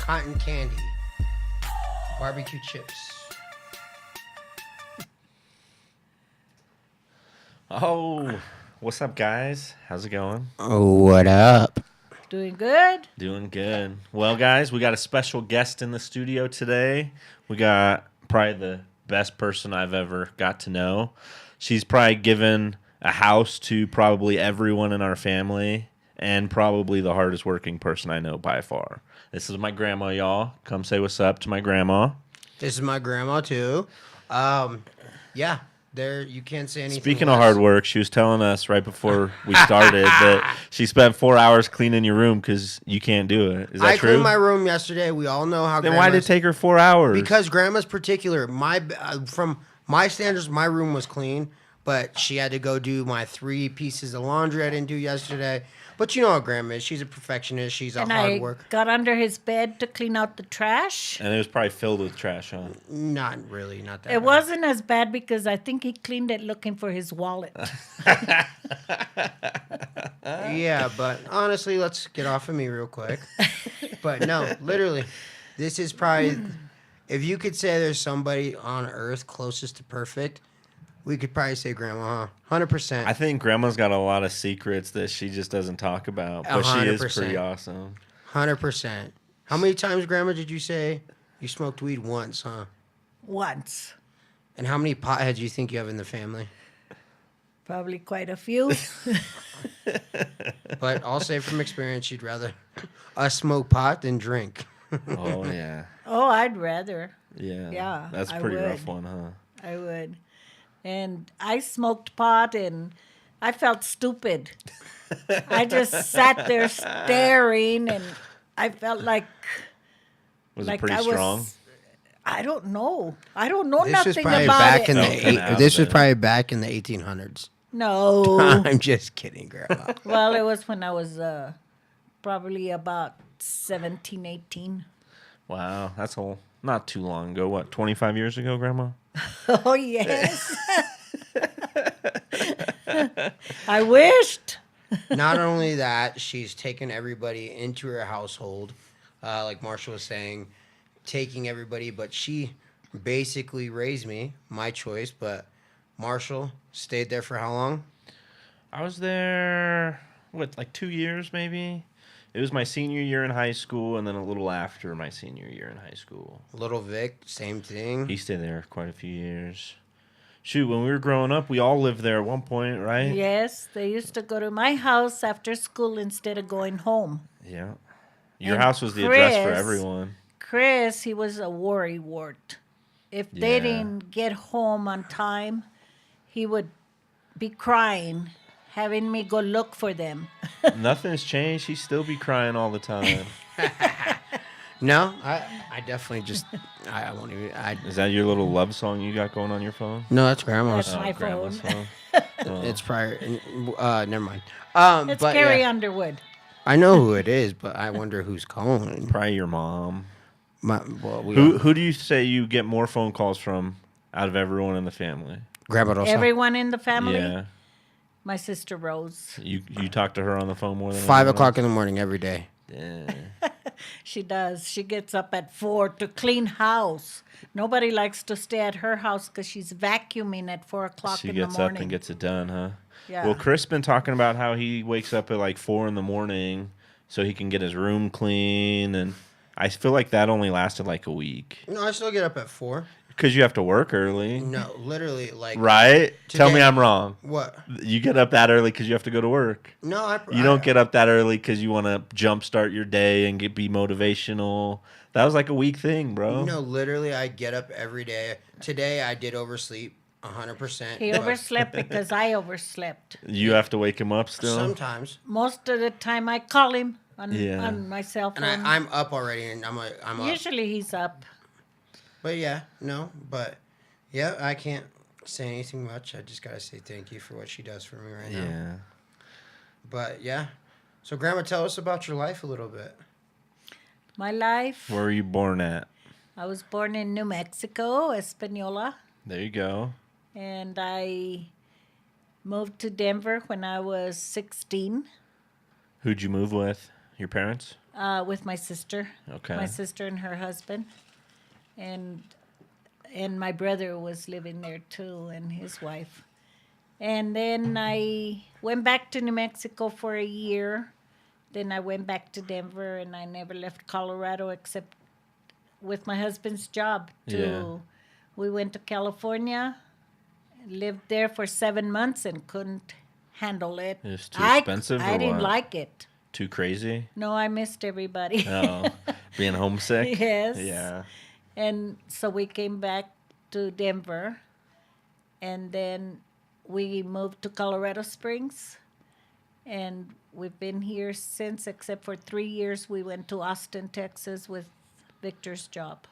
cotton candy, barbecue chips. Oh, what's up, guys? How's it going? Oh, what up? Doing good? Doing good. Well, guys, we got a special guest in the studio today. We got probably the best person I've ever got to know. She's probably given a house to probably everyone in our family and probably the hardest working person I know by far. This is my grandma, y'all. Come say what's up to my grandma. This is my grandma too. Yeah, there you can't say anything. Speaking of less. hard work, she was telling us right before we started that she spent 4 hours cleaning your room because you can't do it. Is that I true? cleaned my room yesterday. We all know how. Then why did it take her 4 hours? Because grandma's particular. From my standards, my room was clean, but she had to go do my 3 pieces of laundry I didn't do yesterday. But you know how grandma is. She's a perfectionist. She's a And hard I worker. got under his bed to clean out the trash. And it was probably filled with trash, huh? Not really, not that. It bad. wasn't as bad because I think he cleaned it looking for his wallet. Yeah, but honestly, let's get off of me real quick. But no, literally, this is probably, if you could say there's somebody on earth closest to perfect, we could probably say grandma, huh? 100%. I think grandma's got a lot of secrets that she just doesn't talk about, but she is 100%. pretty awesome. 100%. How many times, grandma, did you say you smoked weed once, huh? Once. And how many potheads do you think you have in the family? Probably quite a few. But I'll say from experience, you'd rather us smoke pot than drink. Oh, yeah. Oh, I'd rather. Yeah. Yeah, That's a I pretty would. rough one, huh? I would. And I smoked pot and I felt stupid. I just sat there staring and I felt like Was like it pretty I was, strong? I don't know. I don't know This was nothing probably about back it. in Oh, the coming out of this was it. probably back in the 1800s. No. I'm just kidding, grandma. Well, it was when I was probably about 17, 18. Wow. That's all. Not too long ago. What, 25 years ago, Grandma? Oh, yes. I wished. Not only that, she's taken everybody into her household, like Marshall was saying, taking everybody, but she basically raised me, my choice, but Marshall stayed there for how long? I was there, like 2 years maybe? It was my senior year in high school and then a little after my senior year in high school. Little Vic, same thing. He stayed there quite a few years. Shoot, when we were growing up, we all lived there at one point, right? Yes, they used to go to my house after school instead of going home. Yeah. Your And house was the address for Chris- everyone. Chris, he was a worrywart. If they Yeah. didn't get home on time, he would be crying, having me go look for them. Nothing's changed. He still be crying all the time. No, I definitely just, I won't even, Is that your little love song you got going on your phone? no, that's grandma's. That's my Grandma's phone. phone. It's prior, never mind. It's But Carrie yeah, Underwood. I know who it is, but I wonder who's calling. Probably your mom. Who? Who do you say you get more phone calls from out of everyone in the family? Grandma Rosa. Everyone in the family. Yeah. My sister Rose. You talk to her on the phone more than 5 anyone o'clock in the morning every day. else? Yeah. She does. She gets up at 4 to clean house. Nobody likes to stay at her house because she's vacuuming at 4 o'clock She in the gets morning. up and gets it done, huh? Yeah. Well, Chris been talking about how he wakes up at like 4 in the morning so he can get his room clean, and I feel like that only lasted like a week No, I still get up at 4. because you have to work early, No, literally, like right? Tell me Today- I'm wrong. what? You get up that early because you have to go to work. No, You don't get up that early because you want to jumpstart your day and be motivational. That was like a week thing, bro. No, literally, I get up every day. Today, I did oversleep 100%. He but overslept because I overslept. You have to wake him up still. Sometimes, Most of the time I call him on, Yeah. on my cell phone. and I'm up already, and I'm up. Usually he's up. But yeah, no, but yeah, I can't say anything much. I just gotta say thank you for what she does for me right now. Yeah. But yeah, so Grandma, tell us about your life a little bit. My life, Where were you born at? I was born in New Mexico, Espanola, There you go. and I moved to Denver when I was 16. Who'd you move with? Your parents? with my sister. Okay. My sister and her husband, and my brother was living there too, and his wife. And then I went back to New Mexico for a year. Then I went back to Denver, and I never left Colorado except with my husband's job. Yeah. We went to California, lived there for 7 months, and couldn't handle it. It was too expensive I or didn't what? like it. Too crazy? No, I missed everybody. Oh, being homesick? Yes. Yeah. And so we came back to Denver, and then we moved to Colorado Springs, and we've been here since, except for 3 years. We went to Austin, Texas with Victor's job,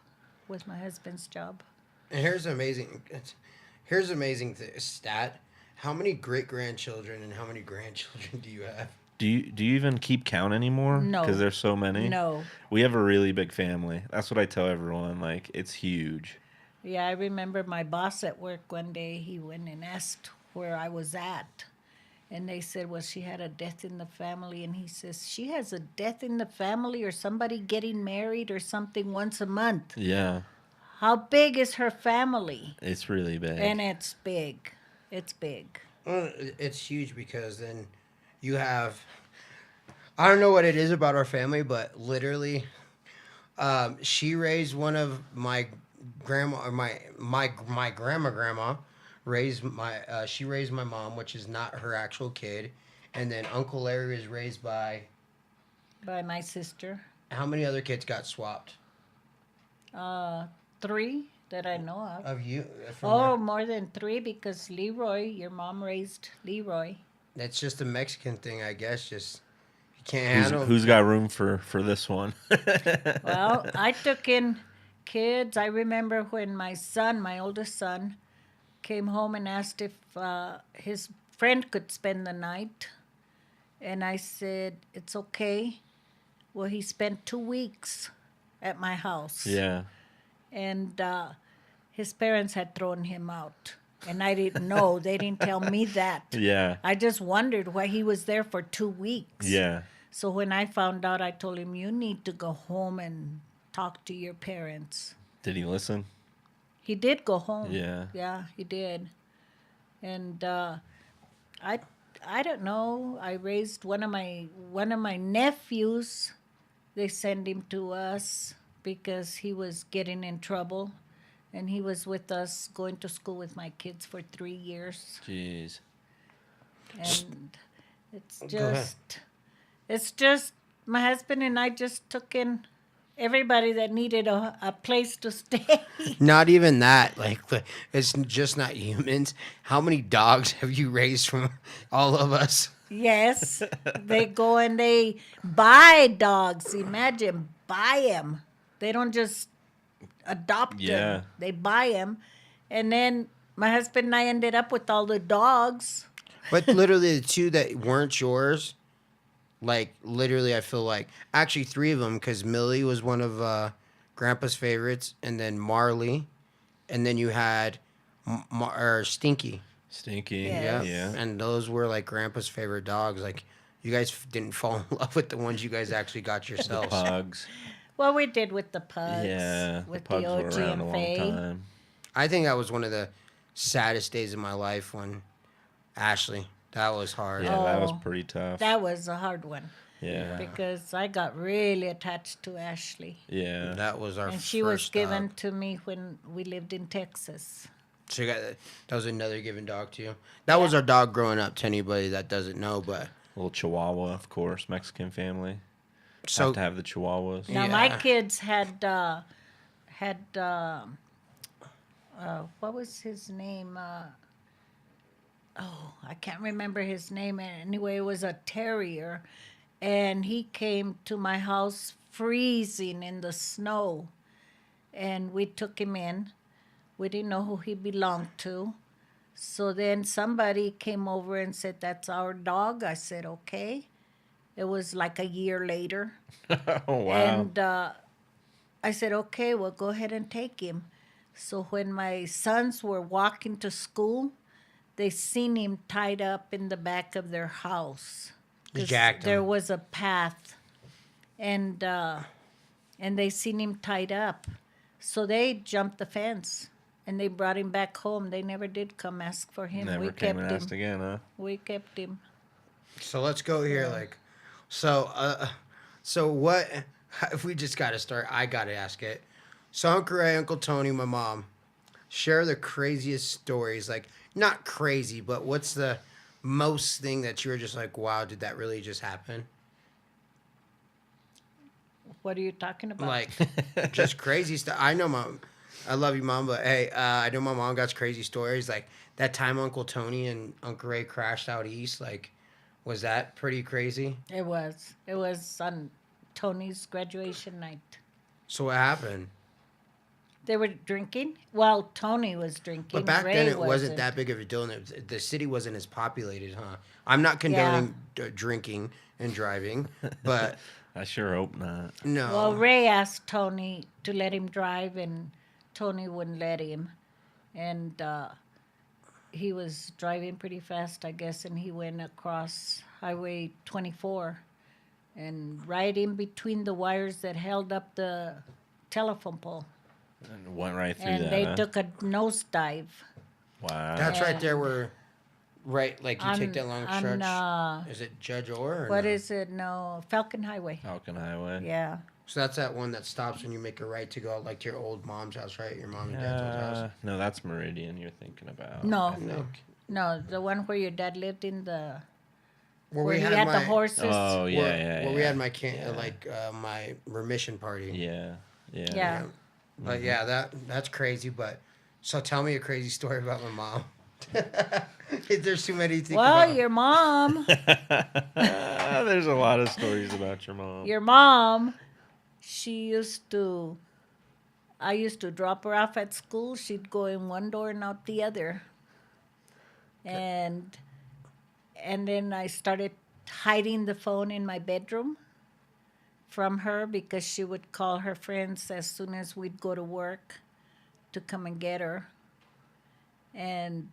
with my husband's job. And here's an amazing stat. How many great grandchildren and how many grandchildren do you have? Do you even keep count anymore? No. Because there's so many. No. We have a really big family. That's what I tell everyone. Like, it's huge. Yeah, I remember my boss at work one day, he went and asked where I was at. And they said, well, she had a death in the family. And he says, she has a death in the family or somebody getting married or something once a month. Yeah. How big is her family? It's really big. And it's big. It's big. Well, it's huge because then you have. I don't know what it is about our family, but literally, she raised one of my grandma, or my grandma raised my. She raised my mom, which is not her actual kid, and then Uncle Larry was raised by. By my sister. How many other kids got swapped? 3 that I know of. Of you? Oh, more than 3 because Leroy, your mom raised Leroy. That's just a Mexican thing, I guess. Just you can't handle. Who's got room for this one? Well, I took in kids. I remember when my son, my oldest son, came home and asked if his friend could spend the night. And I said, it's okay. Well, he spent 2 weeks at my house. Yeah. And his parents had thrown him out. And I didn't know. They didn't tell me that. Yeah. I just wondered why he was there for 2 weeks. Yeah. So when I found out, I told him, you need to go home and talk to your parents. Did he listen? He did go home. Yeah. Yeah, he did. And I don't know. I raised one of my nephews. They sent him to us because he was getting in trouble. And he was with us going to school with my kids for 3 years. Jeez. And it's Go ahead. just my husband and I just took in everybody that needed a place to stay. Not even that. Like, it's just not humans. How many dogs have you raised from all of us? Yes, they go and they buy dogs. Imagine, buy them. They don't just adopt Yeah. them. They buy them. And then my husband and I ended up with all the dogs. But literally, the 2 that weren't yours, like, literally, I feel like, actually 3 of them, because Millie was one of Grandpa's favorites, and then Marley, and then you had Stinky. Stinky. Yeah. Yeah. And those were, like, Grandpa's favorite dogs. Like, you guys didn't fall in love with the ones you guys actually got yourselves. Pugs. Well, we did with the pugs. Yeah. With the pugs the were OG around and a long Faye. time. I think that was one of the saddest days of my life when Ashley. That was hard. Yeah, that was Oh. pretty tough. That was a hard one Yeah. because I got really attached to Ashley. Yeah. That was our And she was first given dog. to me when we lived in Texas. So that was another given dog to you. That was our dog growing up. To anybody that doesn't know, but Little Chihuahua, of course, Mexican family. so Have to have the Chihuahuas. Now my Yeah. kids had what was his name? I can't remember his name. Anyway, it was a terrier, and he came to my house freezing in the snow, and we took him in. We didn't know who he belonged to. So then somebody came over and said, that's our dog. I said, okay. It was like a year later. Oh, wow. And I said, okay, well, go ahead and take him. So when my sons were walking to school, they seen him tied up in the back of their house. 'Cause Jacked him. there was a path and they seen him tied up, so they jumped the fence and they brought him back home. They never did come ask for him. Never We came kept and asked him. again, huh? We kept him. So let's go here. Like, so what? If we just got to start, I got to ask it. So Uncle Ray, Uncle Tony, my mom, share the craziest stories. Like, not crazy, but what's the most thing that you were just like, wow, did that really just happen? What are you talking about? Like, just crazy stuff. I know, Mom. I love you, Mom, but hey, I know my mom got crazy stories. Like that time Uncle Tony and Uncle Ray crashed out east. Like, was that pretty crazy? It was. It was on Tony's graduation night. So what happened? They were drinking. Well, Tony was drinking. But back Ray then, it wasn't that big of a deal. And the city wasn't as populated, huh? I'm not condoning drinking and driving, but I sure hope not. no. Well, Ray asked Tony to let him drive, and Tony wouldn't let him. And he was driving pretty fast, I guess, and he went across Highway 24 and right in between the wires that held up the telephone pole. And went right through And that. they huh? took a nosedive. Wow. That's right there where, right, like you take that long on, stretch. Is it Judge Orr? Or What no? is it? No, Falcon Highway. Falcon Highway. Yeah. So that's that one that stops when you make a right to go like to your old mom's house, right? Your mom and dad's old house. No, that's Meridian you're thinking about. No. I think. No, the one where your dad lived in the Where where we he had had my the horses. Oh, yeah, where, yeah, where yeah. we had my my remission party. Yeah, yeah. Yeah. But yeah, that's crazy. But so tell me a crazy story about my mom. There's too many to think Well, about. your mom, There's a lot of stories about your mom. your mom, I used to drop her off at school. She'd go in one door and out the other. And then I started hiding the phone in my bedroom from her because she would call her friends as soon as we'd go to work to come and get her. And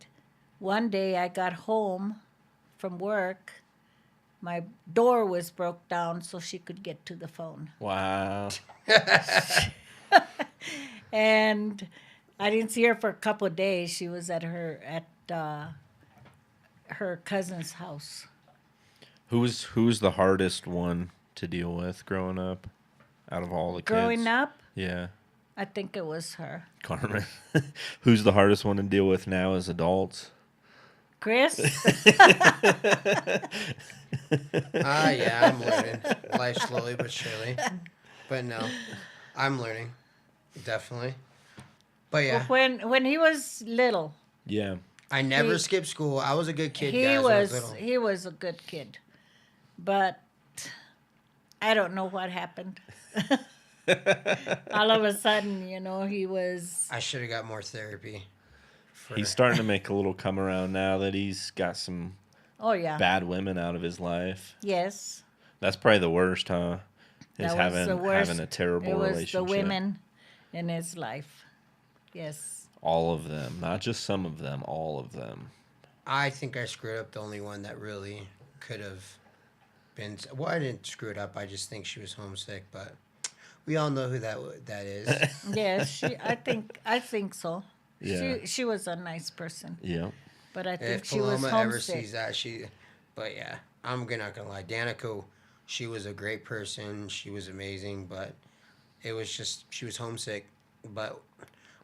one day I got home from work. My door was broke down so she could get to the phone. Wow. And I didn't see her for a couple of days. She was at her cousin's house. Who's the hardest one to deal with growing up out of all the kids? Growing up, Yeah. I think it was her. Carmen. Who's the hardest one to deal with now as adults? Chris? Yeah, I'm learning. Life slowly but surely. But no, I'm learning. Definitely. But yeah, when he was little, Yeah. I never he- skipped school. I was a good kid, he guys. When I was was little. he was a good kid. But I don't know what happened. All of a sudden, he was I should have got more therapy. He's starting to make a little come around now that he's got some oh yeah. bad women out of his life. Yes. That's probably the worst, huh? Is That was the worst. having a terrible It was relationship. the women in his life. Yes. All of them, not just some of them, all of them. I think I screwed up the only one that really could have been. Well, I didn't screw it up. I just think she was homesick, but we all know who that is. Yes, I think so. Yeah. She was a nice person, Yeah. but I think If she was Paloma ever homesick. sees that, But yeah, I'm not gonna lie. Danica, she was a great person. She was amazing, but it was just she was homesick. But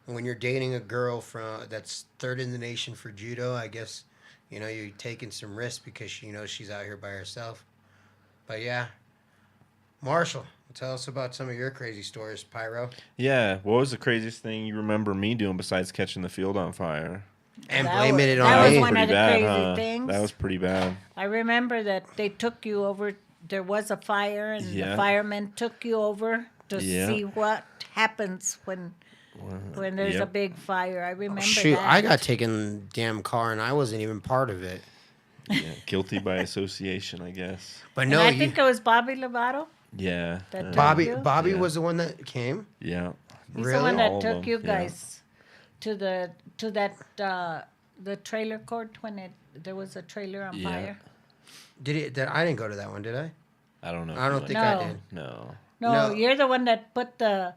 when you're dating a girl that's third in the nation for judo, I guess you're taking some risks because she's out here by herself. But yeah, Marshall, tell us about some of your crazy stories, Pyro, Yeah. What was the craziest thing you remember me doing besides catching the field on fire? and That blaming was- it that on was me. one of the crazy huh? things. That was pretty bad. I remember that they took you over. There was a fire, and Yeah. the firemen took you over to Yeah. see what happens when there's a Yep. big fire. I remember Shoot, that. I got taken damn car and I wasn't even part of it. Yeah, guilty by association, I guess. But And no, I think it was Bobby Lovato. Yeah. That took Bobby you? Bobby Yeah. was the one that came. Yeah. He's Really? the one All that of took them, you yeah. guys to the trailer court when there was a trailer on Yeah. fire. Did I didn't go to that one, did I? I don't know. I if don't you think went. I No. did. No. No, No. you're the one that put the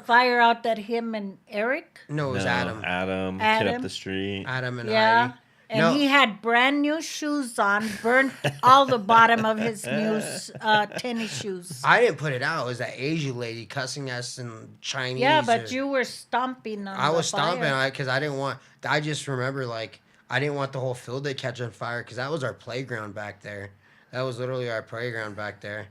fire out that him and Eric. No, it was No, Adam. Adam. Kid Adam? up the street. Adam and Yeah. Heidi. And No. he had brand new shoes on, burnt all the bottom of his new tennis shoes. I didn't put it out. It was that Asian lady cussing us in Chinese. Yeah, but or- you were stomping on I the was stomping fire. on it because I didn't want. I just remember like I didn't want the whole field to catch on fire because that was our playground back there. That was literally our playground back there.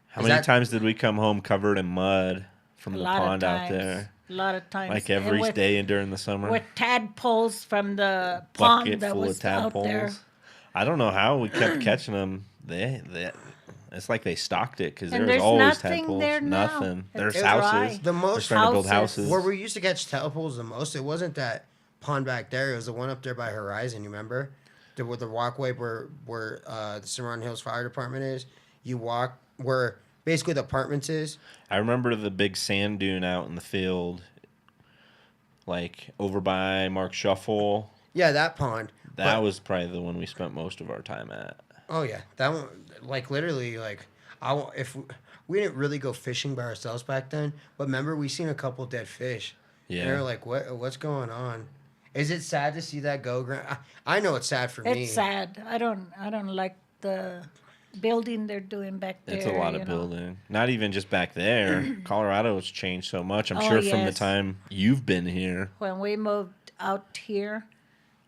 How Is many that- times did we come home covered in mud from A the lot of pond out times. there? A lot of times. Like And every with- day during the summer? With tadpoles from the pond Bucket that full was of out there. tadpoles. I don't know how we kept catching them. It's like they stocked it because And there was there's always nothing tadpoles. there now. Nothing. There's It's houses. dry. The They're most starting to build Houses. houses. where we used to catch tadpoles the most. It wasn't that pond back there. It was the one up there by Horizon. You remember? Where the walkway where the Cimarron Hills Fire Department is. You walk where basically the apartments is. I remember the big sand dune out in the field, like over by Mark Shuffle. Yeah, that pond. That But- was probably the one we spent most of our time at. Oh yeah, that one. Like literally, like if we didn't really go fishing by ourselves back then, but remember we seen a couple dead fish. Yeah. And we were like, what's going on? Is it sad to see that go? I know it's sad for me. It's sad. I don't like the building they're doing back there. It's a lot of you know. building. Not even just back there. Colorado has changed so much. I'm Oh, sure from the yes. time you've been here, When we moved out here,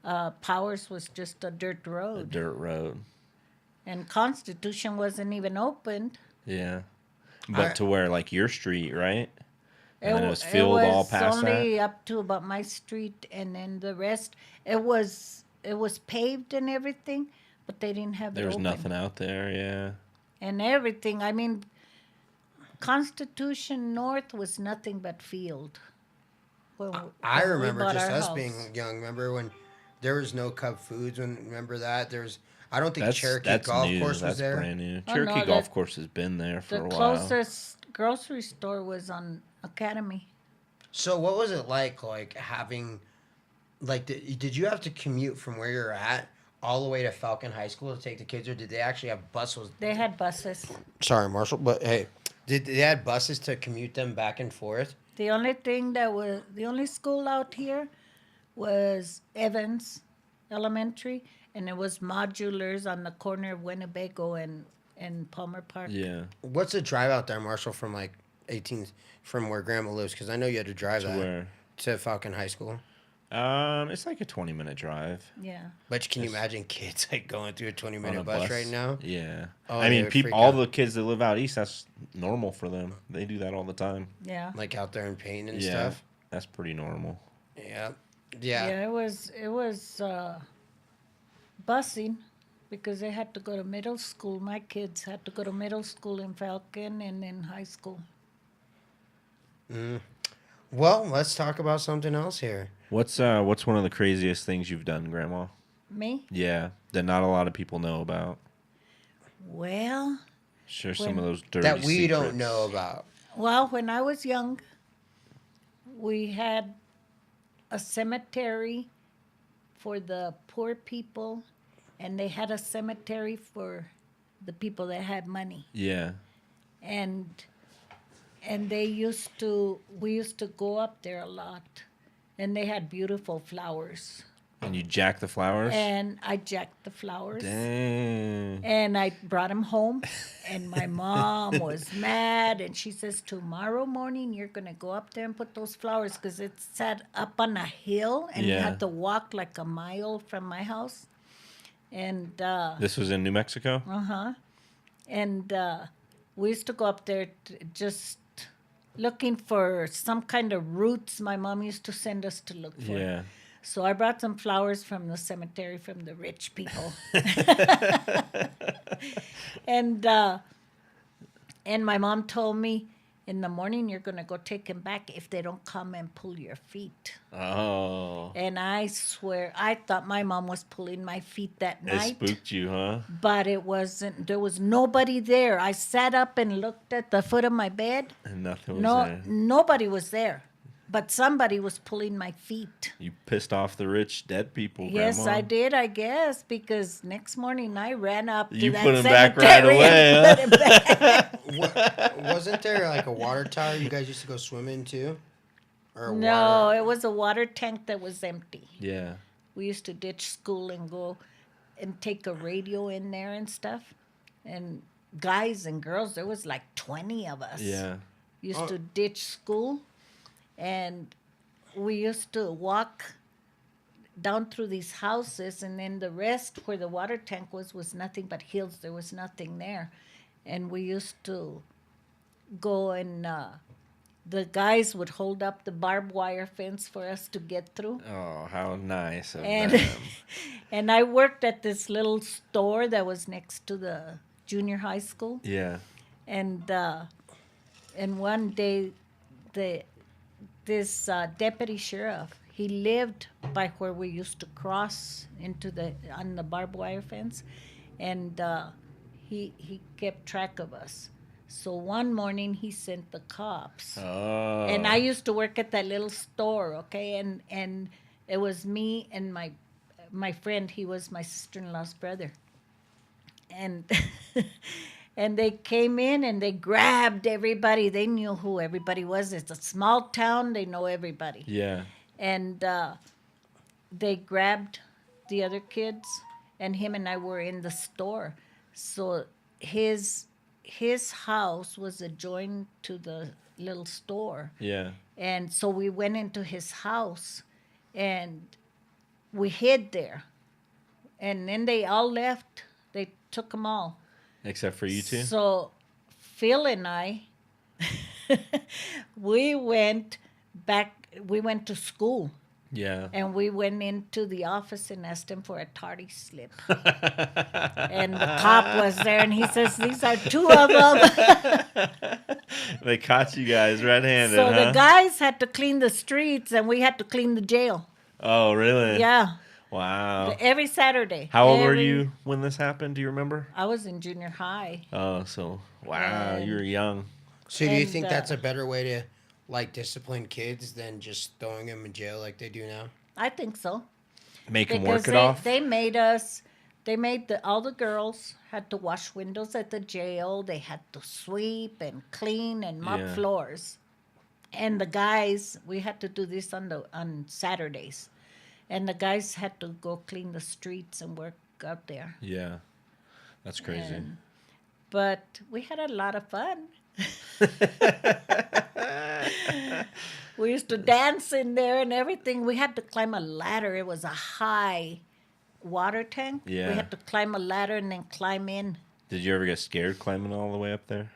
Powers was just a dirt the road, dirt road. and Constitution wasn't even opened. Yeah. But I- to where, like, your street, right? And then it was w- filled all past only up to about my street, and then the rest it was paved and everything, but they didn't have There it was open. nothing out there, yeah. And everything. I mean, Constitution North was nothing but field. I when we remember bought just our us house. being young. Remember when there was no Cub Foods? Remember that? I don't think That's Cherokee Golf new. Course That's was there. brand new. Oh, Cherokee no, Golf that- Course has been there for The a while. closest grocery store was on Academy. So what was it like having, like, did you have to commute from where you're at all the way to Falcon High School to take the kids, or did they actually have buses? They had buses. Sorry, Marshall, but hey, did they had buses to commute them back and forth? The only school out here was Evans Elementary, and it was Modulars on the corner of Winnebago and Palmer Park. Yeah. What's the drive out there, Marshall, from like 18 from where Grandma lives? Because I know you had to drive To that where? to Falcon High School. It's like a 20-minute drive. Yeah. But can you imagine kids like going through a 20-minute on a bus right now? Yeah. Oh, I they mean, would people, freak all out. the kids that live out east, that's normal for them. They do that all the time. Yeah. Like out there in pain and Yeah. stuff. That's pretty normal. Yeah. Yeah, Yeah. it was busing because they had to go to middle school. My kids had to go to middle school in Falcon and then high school. Well, let's talk about something else here. What's one of the craziest things you've done, Grandma? Me? Yeah, that not a lot of people know about. Well, Share some When- of those dirty That we don't secrets. know about. when I was young, we had a cemetery for the poor people, and they had a cemetery for the people that had money. Yeah. And we used to go up there a lot, and they had beautiful flowers. And you jack the flowers? And I jacked the flowers. Dang. And I brought them home, and my mom was mad, and she says, tomorrow morning you're going to go up there and put those flowers, because it's set up on a hill, and you Yeah. had to walk like a mile from my house. And, This was in New Mexico? and we used to go up there just looking for some kind of roots my mom used to send us to look for. Yeah. So I brought some flowers from the cemetery from the rich people. and my mom told me, in the morning you're going to go take them back if they don't come and pull your feet. Oh. And I swear, I thought my mom was pulling my feet that It night. spooked you, huh? But it wasn't. There was nobody there. I sat up and looked at the foot of my bed. And nothing was No, there. nobody was there. but somebody was pulling my feet. You pissed off the rich dead people, Yes, Grandma. I did, I guess, because next morning I ran up to You that put 'em back right cemetery away, and put 'em back. Wasn't there like a water tower you guys used to go swim into? Or a No, water... it was a water tank that was empty. Yeah. We used to ditch school and go and take a radio in there and stuff. And guys and girls, there was like 20 of us. Yeah. Used to ditch school, and we used to walk down through these houses, and then the rest where the water tank was nothing but hills. There was nothing there. And we used to go and the guys would hold up the barbed wire fence for us to get through. Oh, how nice of And them. and I worked at this little store that was next to the junior high school. Yeah. And one day, this deputy sheriff, he lived by where we used to cross on the barbed wire fence, and he kept track of us. So one morning he sent the cops. Oh. And I used to work at that little store, okay? And it was me and my friend. He was my sister-in-law's brother. And and they came in and they grabbed everybody. They knew who everybody was. It's a small town. They know everybody. Yeah. And they grabbed the other kids, and him and I were in the store. So his house was adjoined to the little store. Yeah. And so we went into his house, and we hid there. And then they all left. They took them all. Except for you two? So Phil and I, we went to school. Yeah. And we went into the office and asked him for a tardy slip. And the cop was there, and he says, "These are two of them." They caught you guys red-handed, So huh? the guys had to clean the streets, and we had to clean the jail. Oh, really? Yeah, Wow. every Saturday. How old were you when this happened? Do you remember? I was in junior high. Oh, so, wow, you were young. So do you And, think that's a better way to like discipline kids than just throwing them in jail like they do now? I think so. Make them Because work it off? they made all the girls had to wash windows at the jail. They had to sweep and clean and mop Yeah. floors. And the guys, we had to do this on Saturdays. And the guys had to go clean the streets and work out there. Yeah. That's crazy. But we had a lot of fun. We used to dance in there and everything. We had to climb a ladder. It was a high water tank. Yeah. We had to climb a ladder and then climb in. Did you ever get scared climbing all the way up there?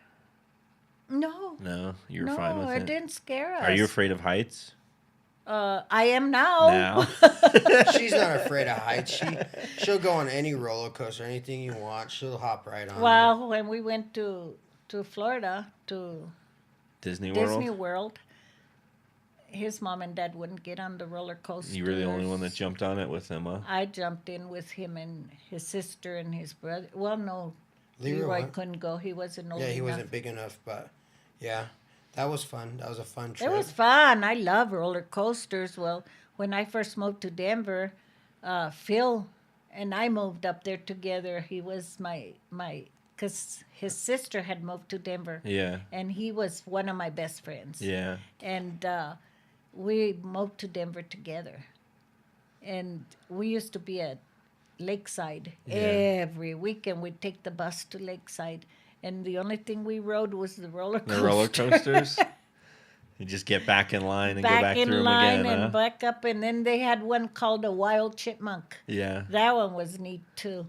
No. No, you were fine with No, it. it didn't scare us. Are you afraid of heights I am now. now? She's not afraid of heights. She'll go on any roller coaster, anything you want. She'll hop right on. Well, when we went to Florida, to Disney World? Disney World, his mom and dad wouldn't get on the roller coaster. You were the only one that jumped on it with him, huh? I jumped in with him and his sister and his brother. Well, no, Leroy Leroy went. couldn't go. He wasn't old Yeah, he enough. wasn't big enough, but yeah, that was fun. That was a fun trip. It was fun. I love roller coasters. Well, when I first moved to Denver, Phil and I moved up there together. He was my because his sister had moved to Denver, Yeah. and he was one of my best friends. Yeah. And we moved to Denver together. And we used to be at Lakeside every weekend. We'd take the bus to Lakeside. And the only thing we rode was the roller coaster. The roller coasters? You just get back in line and go back in through them line again, and huh? back up. And then they had one called a wild chipmunk. Yeah. That one was neat too.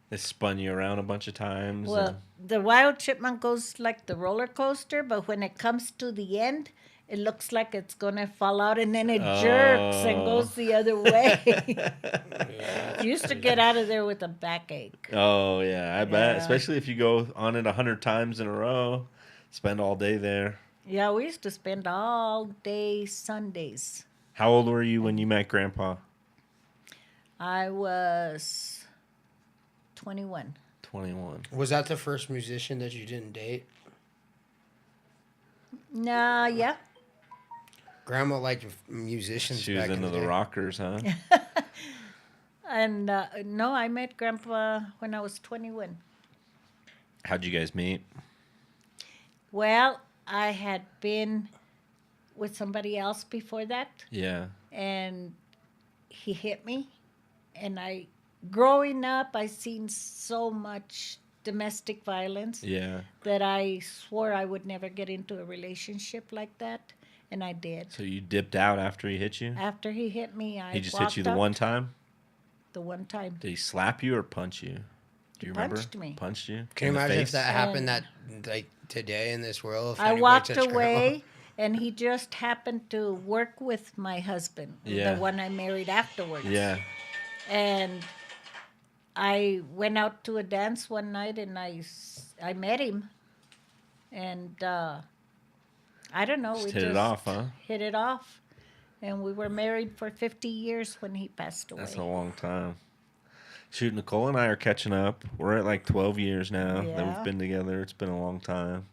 They spun you around a bunch of times. Well, and- the wild chipmunk goes like the roller coaster, but when it comes to the end, it looks like it's gonna fall out, and then it jerks and Oh. goes the other way. You used to get out of there with a backache. Oh, yeah, I bet. Yeah. Especially if you go on it 100 times in a row, spend all day there. Yeah, we used to spend all day Sundays. How old were you when you met Grandpa? I was 21. 21. Was that the first musician that you didn't date? Nah, yeah. Grandma liked musicians She was back in into the the day. rockers, huh? And no, I met Grandpa when I was 21. How'd you guys meet? Well, I had been with somebody else before that, Yeah. and he hit me. And growing up, I seen so much domestic violence Yeah. that I swore I would never get into a relationship like that, and I did. So you dipped out after he hit you? After he hit me, I He just walked hit you the out one time? the one time. Did he slap you or punch you? Do you remember? punched me. Punched you? Can you In the imagine if face? that happened And- that like today in this world? If I anybody walked touched Grandma? away, and he just happened to work with my husband, Yeah. the one I married afterwards. Yeah. And I went out to a dance one night, and I met him, and I don't know, Just we hit it just off, huh? hit it off, and we were married for 50 years when he passed away. That's a long time. Shoot, Nicole and I are catching up. We're at like 12 years now that Yeah. we've been together. It's been a long time.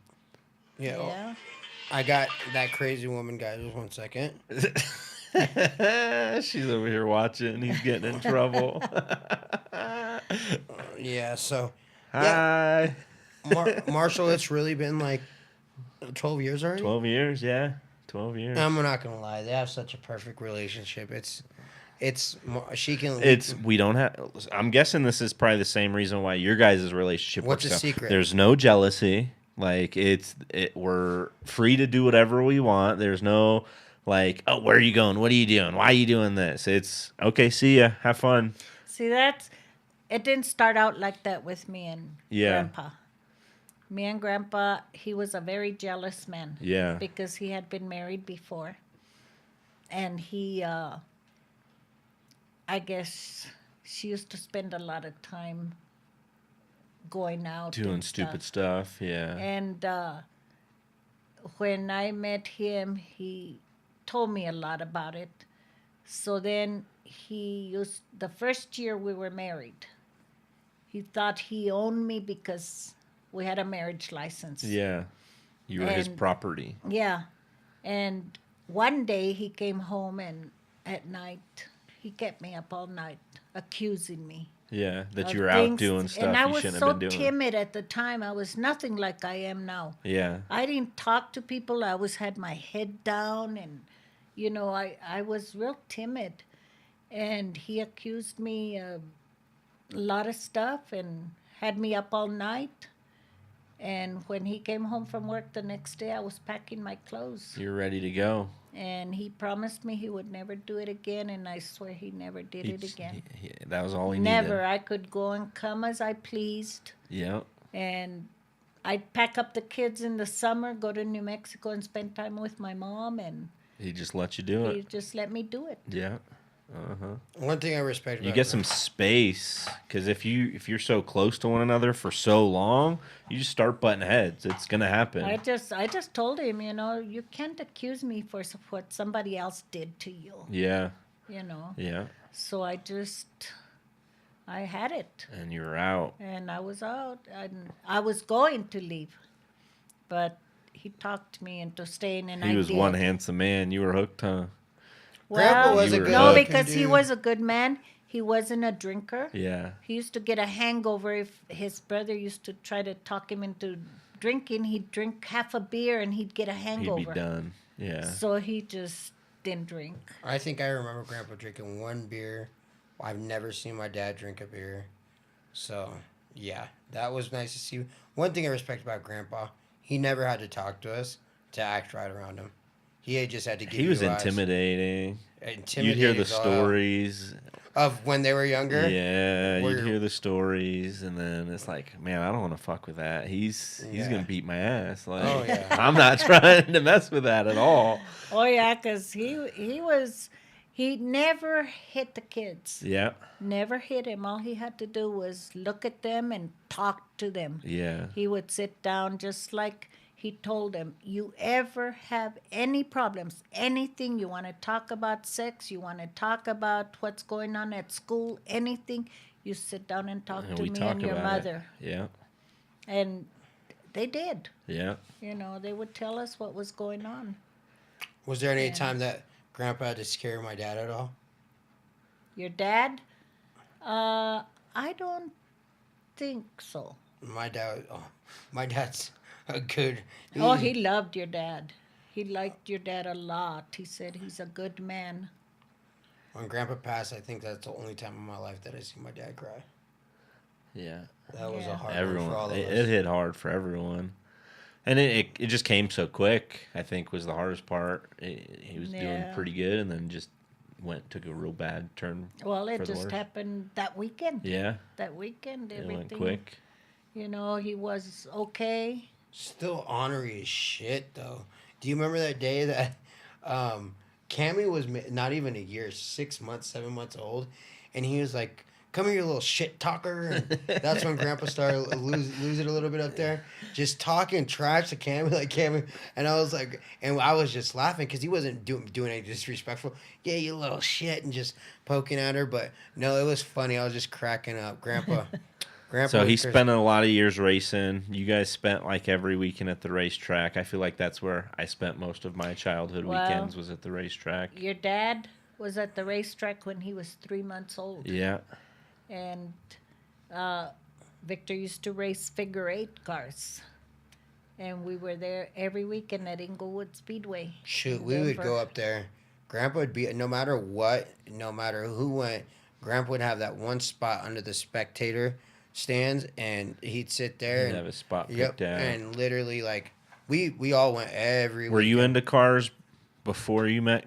Yeah. oh, Yeah. I got that crazy woman, guys. Just 1 second. She's over here watching. He's getting in trouble. Yeah. So, Hi. Marshall, it's really been like 12 years already. 12 years, yeah. 12 years. I'm not gonna lie. They have such a perfect relationship. She can. We don't have. I'm guessing this is probably the same reason why your guys' relationship What's works the out. secret? There's no jealousy. Like we're free to do whatever we want. There's no like, oh, where are you going? What are you doing? Why are you doing this? It's okay. See ya. Have fun. See, it didn't start out like that with me and Yeah. Grandpa. Me and Grandpa, he was a very jealous man. Yeah. Because he had been married before. And he, I guess, she used to spend a lot of time going out. Doing and stupid stuff. stuff. Yeah. And when I met him, he told me a lot about it. So then the first year we were married, he thought he owned me because we had a marriage license. Yeah. You were his And- property. Yeah. And one day he came home, and at night, he kept me up all night accusing me. Yeah. That of you were out things. doing stuff And I you was shouldn't so have been doing. timid at the time. I was nothing like I am now. Yeah. I didn't talk to people. I had my head down, and I was real timid. And he accused me of a lot of stuff and had me up all night. And when he came home from work the next day, I was packing my clothes. You're ready to go. And he promised me he would never do it again, and I swear he never did it again. That was all he Never. needed. I could go and come as I pleased. Yeah. And I'd pack up the kids in the summer, go to New Mexico and spend time with my mom, and He just let you do he it. just let me do it. Yeah. Uh-huh. One thing I respect. You about get some space because if you're so close to one another for so long, you just start butting heads. It's gonna happen. I just told him, you can't accuse me for what somebody else did to you, Yeah. Yeah. So I had it, And you're out. and I was out, and I was going to leave, but he talked me into staying, and He I was did. one handsome man. You were hooked, huh? Grandpa Well, was a a good good no, looking because he dude. was a good man. He wasn't a drinker. Yeah. He used to get a hangover if his brother used to try to talk him into drinking. He'd drink half a beer and he'd get a hangover. He'd be done. Yeah. So he just didn't drink. I think I remember Grandpa drinking one beer. I've never seen my dad drink a beer. So, yeah, that was nice to see. One thing I respect about Grandpa, he never had to talk to us to act right around him. He just had to give He was you eyes. intimidating. You'd Intimidating hear the as all- stories. of when they were younger. Yeah, Where- you'd hear the stories, and then it's like, man, I don't want to fuck with that. He's Yeah. gonna beat my ass. Like, Oh, yeah. I'm not trying to mess with that at all. Oh yeah, because he never hit the kids. Yeah, Never hit him. All he had to do was look at them and talk to them. yeah, He would sit down just like he told them, you ever have any problems, anything, you want to talk about sex, you want to talk about what's going on at school, anything, you sit down and talk And to we me talk and your about mother. it. Yeah, And they did. yeah. They would tell us what was going on. Was there any Yeah. time that Grandpa had to scare my dad at all? Your dad? I don't think so. My dad, my dad's a good. Oh, he loved your dad. He liked your dad a lot. He said he's a good man. When Grandpa passed, I think that's the only time in my life that I see my dad cry. Yeah. That was a Yeah. hard one for all Everyone. of It, us. it hit hard for everyone. And it just came so quick, I think, was the hardest part. He was doing Yeah. pretty good and then just took a real bad turn. Well, For it the just worse. happened that weekend. Yeah. That weekend, It everything. went quick. You know, he was okay. Still ornery as shit, though. Do you remember that day that Cammy was not even a year, 6 months, 7 months old, and he was like, "Come here, you little shit talker." And that's when Grandpa started lose it a little bit up there, just talking trash to Cammy, like Cammy. And I was like, and I was just laughing because he wasn't doing anything disrespectful. Yeah, you little shit, and just poking at her. But no, it was funny. I was just cracking up, Grandpa. So he was spent a lot of years racing. You guys spent like every weekend at the racetrack. I feel like that's where I spent most of my childhood Well, weekends was at the racetrack. Your dad was at the racetrack when he was 3 months old. Yeah. And Victor used to race figure eight cars. And we were there every weekend at Inglewood Speedway. Shoot, in we would Denver. go up there. Grandpa would be no matter what, no matter who went. Grandpa would have that one spot under the spectator stands, and he'd sit there He'd and have a spot yep, picked out. and literally like we all went every. Were you weekend. into cars before you met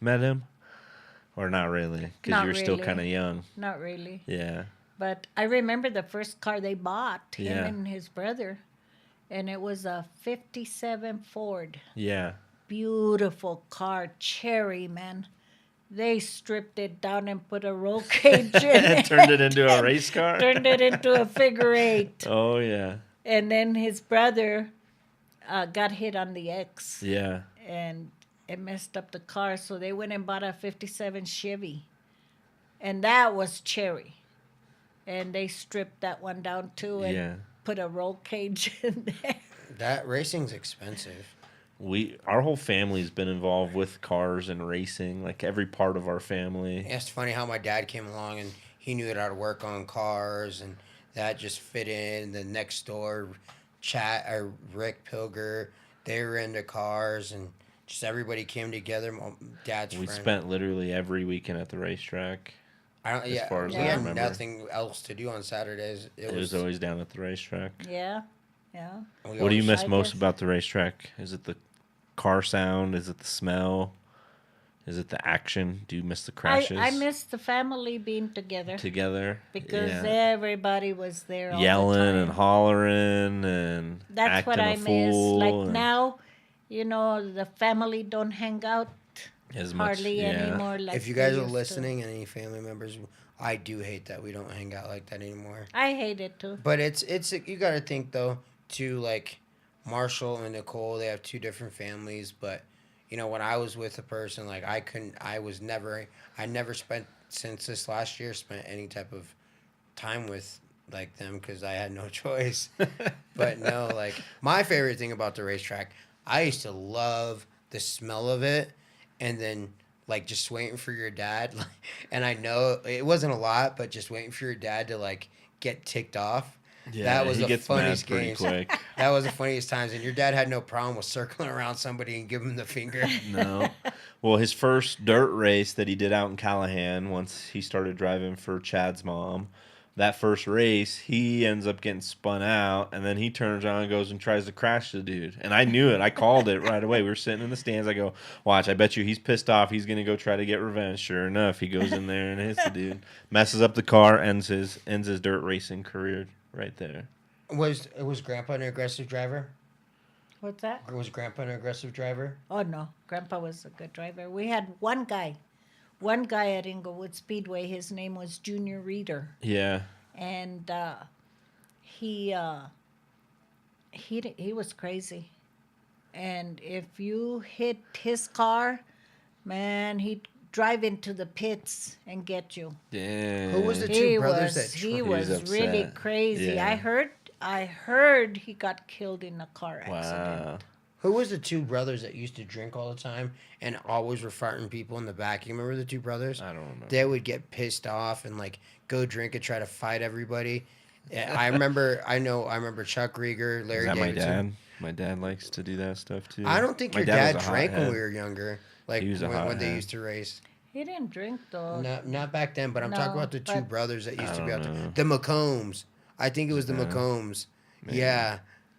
him, or not really? Because Not you were still really. kind of young. Not really. Yeah. But I remember the first car they bought, him Yeah. and his brother. And it was a 57 Ford. Yeah. Beautiful car, cherry, man. They stripped it down and put a roll cage in it. Turned it into a race car. Turned it into a figure eight. Oh yeah. And then his brother got hit on the X. Yeah. And it messed up the car. So they went and bought a 57 Chevy. And that was cherry. And they stripped that one down too and Yeah. put a roll cage in there. That racing's expensive. Our whole family's been involved with cars and racing, like every part of our family. It's funny how my dad came along and he knew how to work on cars, and that just fit in. The next door chat or Rick Pilger, they were into cars, and just everybody came together. My dad's We friend. spent literally every weekend at the racetrack. I don't. as Yeah, far as we I had remember. nothing else to do on Saturdays. It was always down at the racetrack. Yeah, yeah. we What do you always- miss I most guess- about the racetrack? Is it the car sound? Is it the smell? Is it the action? Do you miss the crashes? I miss the family being together together because Yeah. everybody was there all Yelling the time. and hollering and That's acting what a I miss. fool Like and now, you know, the family don't hang out as much. hardly Yeah. anymore. Like if you they guys are used to. listening and any family members, I do hate that we don't hang out like that anymore. I hate it too. But it's you got to think though too, like Marshall and Nicole, they have two different families. But you know, when I was with a person, like I never spent since this last year spent any type of time with like them because I had no choice. But no, like my favorite thing about the racetrack, I used to love the smell of it, and then like just waiting for your dad. And I know it wasn't a lot, but just waiting for your dad to like get ticked off. That was he the gets funniest mad pretty games. quick. That was the funniest times, and your dad had no problem with circling around somebody and giving him the finger. No. Well, his first dirt race that he did out in Callahan, once he started driving for Chad's mom, that first race, he ends up getting spun out, and then he turns around and goes and tries to crash the dude. And I knew it. I called it right away. We were sitting in the stands. I go, watch, I bet you he's pissed off. He's going to go try to get revenge. Sure enough, he goes in there and hits the dude. Messes up the car, ends his dirt racing career right there. Was Grandpa an aggressive driver? What's that? Or was Grandpa an aggressive driver? Oh no, Grandpa was a good driver. We had one guy at Inglewood Speedway. His name was Junior Reader, Yeah. and he was crazy. And if you hit his car, man, he'd drive into the pits and get you. Damn. Who was the He two brothers was that he He was was really upset. crazy. Yeah. I heard he got killed in a car accident. Wow. Who was the two brothers that used to drink all the time and always were farting people in the back? You remember the two brothers? I don't remember. They would get pissed off and like go drink and try to fight everybody. Yeah, I remember. I remember Chuck Rieger, Larry Is that Davidson. my dad? My dad likes to do that stuff too. I don't think My your dad was a drank when hothead. we were younger. Like He was a when they hothead. used to race. He didn't drink though. Not back then, but I'm talking No, about the two but- brothers that used I to be out don't there. know. The McCombs. I think it was the Yeah. McCombs. Maybe. Yeah.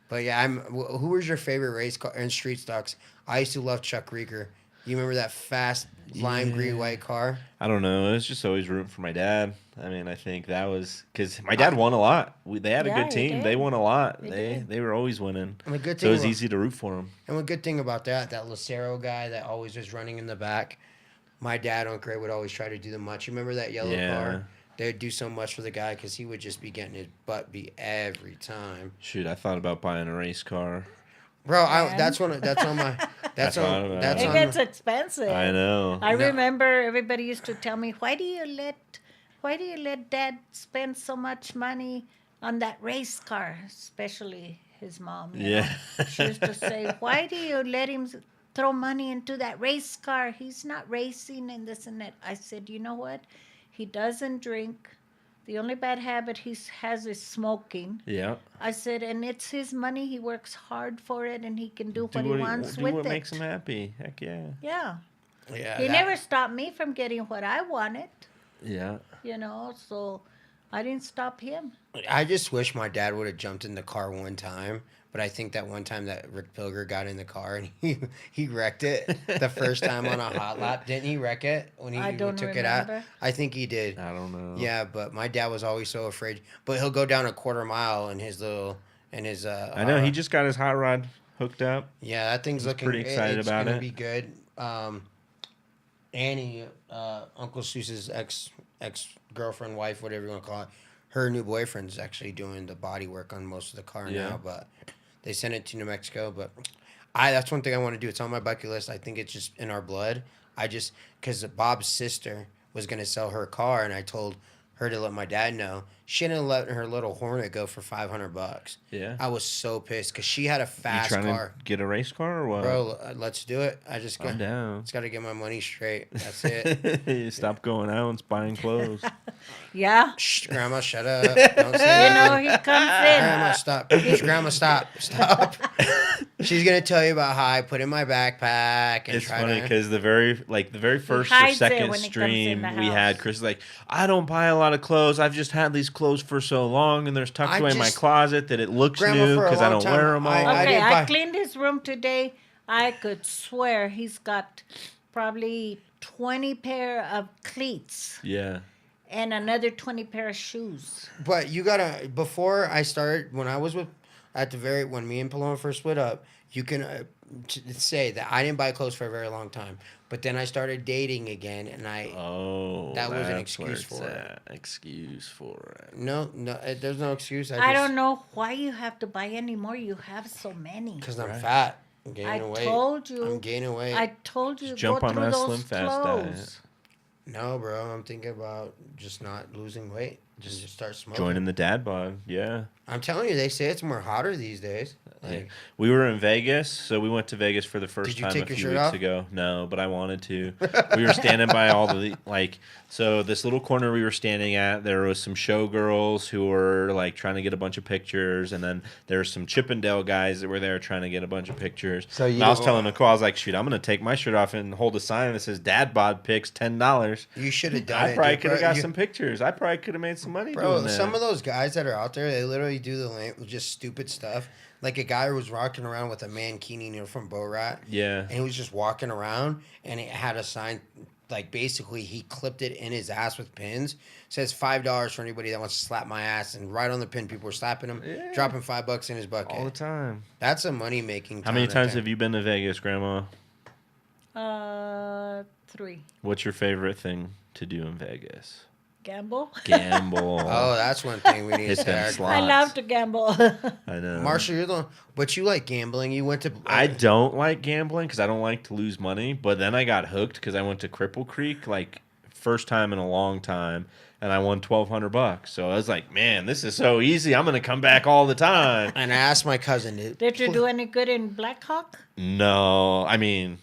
But yeah, who was your favorite race car in street stocks? I used to love Chuck Rieger. You remember that fast lime green Yeah. white car? I don't know. It was just always rooting for my dad. I mean, I think that was because my dad won a lot. They had a Yeah, good he team. did. They won a lot. They They did. they were always winning. And the good So thing it was about- easy to root for them. And one good thing about that Lucero guy that always was running in the back, my dad on Gray would always try to do the much. You remember that yellow Yeah. car? They'd do so much for the guy because he would just be getting his butt beat every time. Shoot, I thought about buying a race car. Bro, Man. that's on my that's thought on about that's it. It on gets expensive. I know. I No. remember everybody used to tell me, why do you let Dad spend so much money on that race car, especially his mom. you Yeah. know? She used to say, why do you let him throw money into that race car? He's not racing and this and that. I said, you know what? He doesn't drink. The only bad habit he has is smoking. Yeah. I said, and it's his money. He works hard for it, and he can do what he wants do with what it. makes him happy. Heck yeah. Yeah. yeah. He that- never stopped me from getting what I wanted, Yeah. you know, so I didn't stop him. I just wish my dad would have jumped in the car one time, but I think that one time that Rick Pilger got in the car and he wrecked it the first time on a hot lap. Didn't he wreck it when he I don't took it out? remember. I think he did. I don't know. Yeah, but my dad was always so afraid. But he'll go down a quarter mile in his I know. He just got his hot rod hooked up. yeah, that thing's He's looking pretty excited it's about gonna it. be good. Annie, Uncle Seuss's ex girlfriend, wife, whatever you want to call it, her new boyfriend's actually doing the body work on most of the car Yeah. now. But they sent it to New Mexico. But that's one thing I want to do. It's on my bucket list. I think it's just in our blood. Because Bob's sister was gonna sell her car, and I told her to let my dad know. She didn't let her little Hornet go for $500. Yeah. I was so pissed because she had a You fast trying car. to get a race car or what? Bro, let's do it. I just I'm got down. just got to get my money straight. That's it. Stop going out and buying clothes. Yeah. Shh, Grandma, shut up. Don't say You know, anything. he comes Grandma, in. stop. Grandma, stop. Stop. She's gonna tell you about how I put in my backpack and It's try funny to. because the very first or hides it second when he comes in stream the we had, house. Chris is like, I don't buy a lot of clothes. I've just had these clothes for so long, and they're tucked I away in my just- clothes that it looks Grandma, new for a because I long don't time, wear them all. I Okay, didn't I buy- cleaned his room today. I could swear he's got probably 20 pair of cleats Yeah. and another 20 pair of shoes. But you gotta before I started when I was with when me and Paloma first split up. You can say that I didn't buy clothes for a very long time, but then I started dating again, and Oh, That was an that's where excuse it's for it. at. Excuse for it. no, there's no excuse. I don't know why you have to buy any more. You have so many. Because I'm Right. fat. I'm gaining I weight. told you. I'm gaining weight. I told you Just go jump on through that those Slim Fast clothes. No, bro. I'm thinking about just not losing weight. Just start smoking. Joining the dad bod. Yeah. I'm telling you, they say it's more hotter these days. Like, We were in Vegas, so we went to Vegas for the first Did you time take a your few shirt weeks off? ago. No, but I wanted to. We were standing by all the so this little corner we were standing at, there was some showgirls who were like trying to get a bunch of pictures, and then there were some Chippendale guys that were there trying to get a bunch of pictures. So you and I was don't- telling Nicole, I was like, shoot, I'm gonna take my shirt off and hold a sign that says Dad Bod Pics $10. you should have done I it. probably dude, could have bro. got You- some pictures. I probably could have made some money Bro, doing that. some of those guys that are out there, they literally do just stupid stuff. Like a guy who was walking around with a mankini, from Borat. Yeah. And he was just walking around, and it had a sign, like basically he clipped it in his ass with pins. Says $5 for anybody that wants to slap my ass, and right on the pin, people were slapping him, Yeah. dropping $5 in his bucket. all the time. That's a money making. How many times have you been to Vegas, Grandma? 3. What's your favorite thing to do in Vegas? Gamble. Gamble. Oh, that's one thing we need to Hit them start. slots. I love to gamble. I know. Marshall, you're the one, but you like gambling. You went to. I don't like gambling because I don't like to lose money. But then I got hooked because I went to Cripple Creek like first time in a long time, and I won $1,200. So I was like, man, this is so easy. I'm gonna come back all the time. And I asked my cousin, Did you do any good in Black Hawk? No, I mean,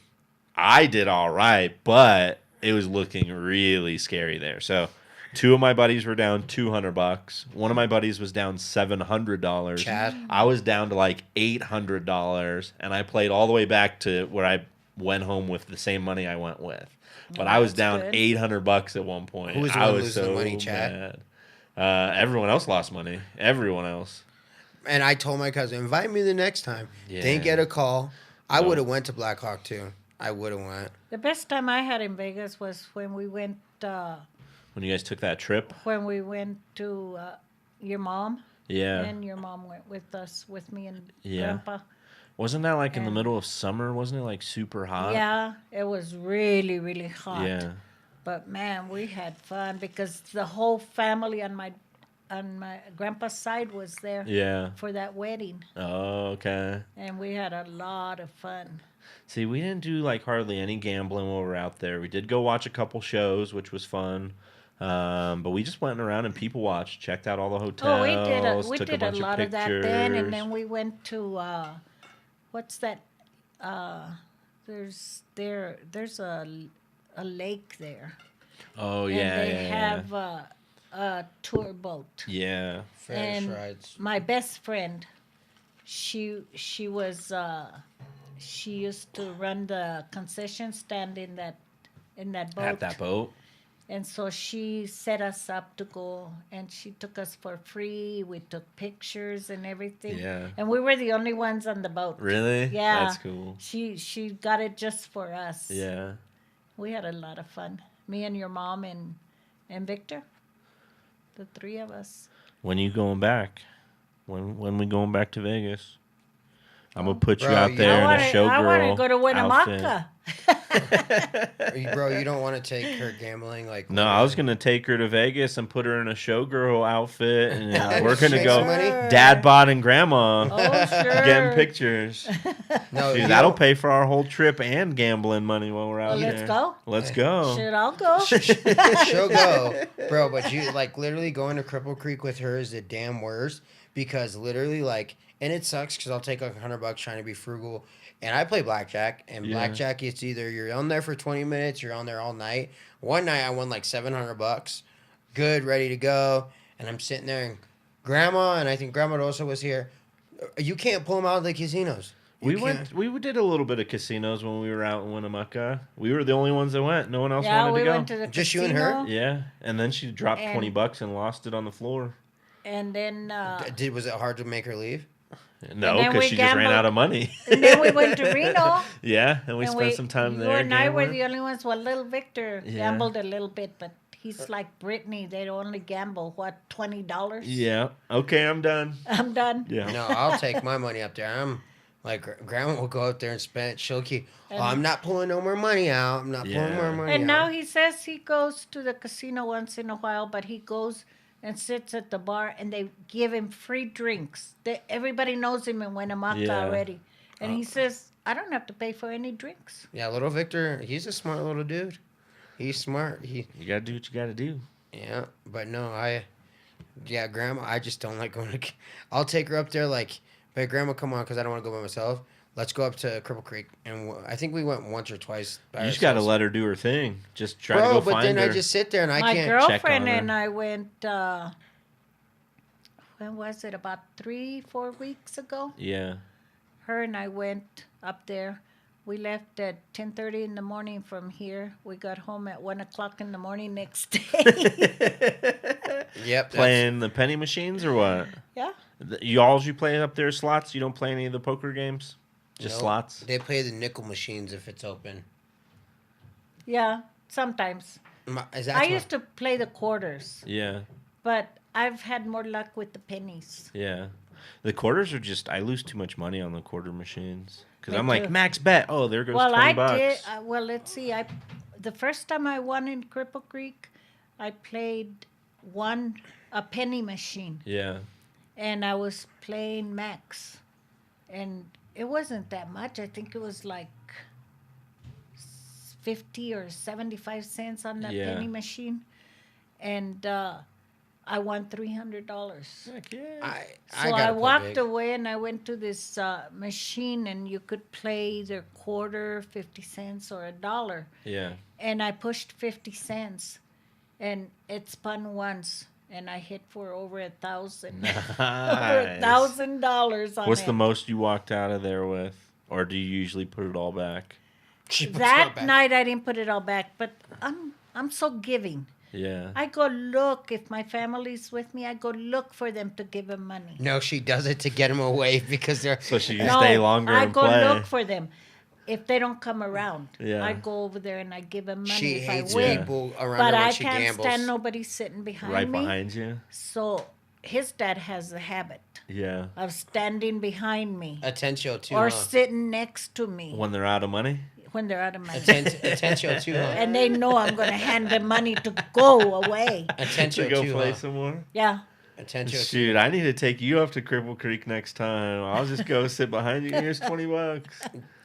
I did all right, but it was looking really scary there. So, two of my buddies were down $200. One of my buddies was down $700. Chad? I was down to like $800, and I played all the way back to where I went home with the same money I went with. But I was that's down good. $800 at one point. Who was the I one was losing the so money, Chad? mad. Everyone else lost money. Everyone else. And I told my cousin, invite me the next time. Yeah. Didn't get a call. I No. would have went to Black Hawk too. I would have went. The best time I had in Vegas was when we went When you guys took that trip, to your mom. yeah, And your mom went with us, with me and Yeah. Grandpa. wasn't that like in the And- middle of summer? Wasn't it like super hot? Yeah, it was really, really hot. Yeah. But man, we had fun because the whole family on my grandpa's side was there Yeah. for that wedding, Oh, okay. and we had a lot of fun. See, we didn't do like hardly any gambling while we were out there. We did go watch a couple shows, which was fun. But we just went around and people watched, checked out all the hotels. Oh, we took did a bunch lot of that then, and then pictures. we went to what's that? There's a lake there, Oh and yeah, they yeah, yeah. have a tour boat. Yeah. Ferris And rides. my best friend, she was she used to run the concession stand in that boat. At that boat. And so she set us up to go, and she took us for free. We took pictures and everything. Yeah. And we were the only ones on the boat. Really? Yeah. That's cool. She got it just for us. Yeah. We had a lot of fun. Me and your mom and Victor, the three of us. When you going back? When we going back to Vegas? I'm gonna put you Bro, out you- there in a I want showgirl to go to outfit. Winnemucca. Bro, you don't want to take her gambling like. No, I was gonna take her to Vegas and put her in a showgirl outfit, and Yeah, we're gonna make go some money. dad bod and grandma Oh, sure. getting pictures. No, Dude, you that'll don't- pay for our whole trip and gambling money while we're out Well, there. let's go. Let's go. Should I'll go? She'll go, bro. But you like literally going to Cripple Creek with her is the damn worst because literally like, and it sucks because I'll take like $100 trying to be frugal, and I play blackjack, and Yeah. blackjack it's either you're on there for 20 minutes, you're on there all night. One night I won like $700, good, ready to go, and I'm sitting there, and Grandma and I think Grandma also was here. You can't pull them out of the casinos. You can't. We did a little bit of casinos when we were out in Winnemucca. We were the only ones that went. No one else Yeah, wanted we to go. went to the Just you casino. and her? Yeah, and then she dropped And- $20 and lost it on the floor. And then Was it hard to make her leave? No, then because we she just ran gambled. out of money. and then we went to Reno. Yeah, and we and spent some time you there. and I were gambling. the only ones. Well, little Victor Yeah. gambled a little bit, but he's like Brittany. They only gamble what, $20? Yeah. Okay, I'm done. I'm done. Yeah. No, I'll take my money up there. I'm like, Grandma will go up there and spend it. She'll keep, I'm not pulling no more money out. I'm not pulling Yeah. more money And out. now he says he goes to the casino once in a while, but he goes and sits at the bar, and they give him free drinks. Everybody knows him in Winnemucca Yeah. already. And he says, I don't have to pay for any drinks. Yeah, little Victor, he's a smart little dude. He's smart. You gotta do what you gotta do. Yeah, but no, Grandma, I just don't like going to, I'll take her up there like, hey, Grandma, come on, because I don't want to go by myself. Let's go up to Cripple Creek. And I think we went once or twice. By You just gotta ourselves. let her do her thing. Just try Bro, to go but find then her. I just sit there and I My can't. girlfriend on her. and I went, when was it, about 3-4 weeks ago? Yeah. Her and I went up there. We left at 10:30 in the morning from here. We got home at 1 o'clock in the morning next day. Yep. Playing the penny machines or what? Yeah. You play up there slots? You don't play any of the poker games? Just Nope. slots? They play the nickel machines if it's open. Yeah, sometimes. I used to play the quarters, Yeah. but I've had more luck with the pennies. Yeah. The quarters are just, I lose too much money on the quarter machines. Because Me I'm like, too. max bet. Oh, there goes Well, 20 I bucks. did. Well, let's see. The first time I won in Cripple Creek, I played a penny machine, Yeah. and I was playing max, and it wasn't that much. I think it was like 50 or 75 cents on that Yeah. penny machine, and I won $300. Heck yeah. So gotta I play walked big. away and I went to this machine, and you could play either quarter, 50 cents, or $1. Yeah. And I pushed 50 cents, and it spun once, and I hit for over $1,000. Over Nice. $1,000 on What's it. the most you walked out of there with? Or do you usually put it all back? She puts it That back. night I didn't put it all back, but I'm so giving. Yeah. I go look if my family's with me. I go look for them to give them money. No, she does it to get them away because they're. So she can stay longer I and go play. look for them. If they don't come around, Yeah. I go over there and I give them money She if hates I win. people around But her when I she can't gambles. stand nobody sitting behind Right me. behind you. So his dad has the habit Yeah. of standing behind me Attention too, or huh? sitting next to me When they're out of money. when they're out of money. Attention too, huh? And they know I'm going to hand them money to go away. Attention To go too, play huh? some more. Yeah. Attention too. Shoot, I need to take you up to Cripple Creek next time. I'll just go sit behind you. Here's $20.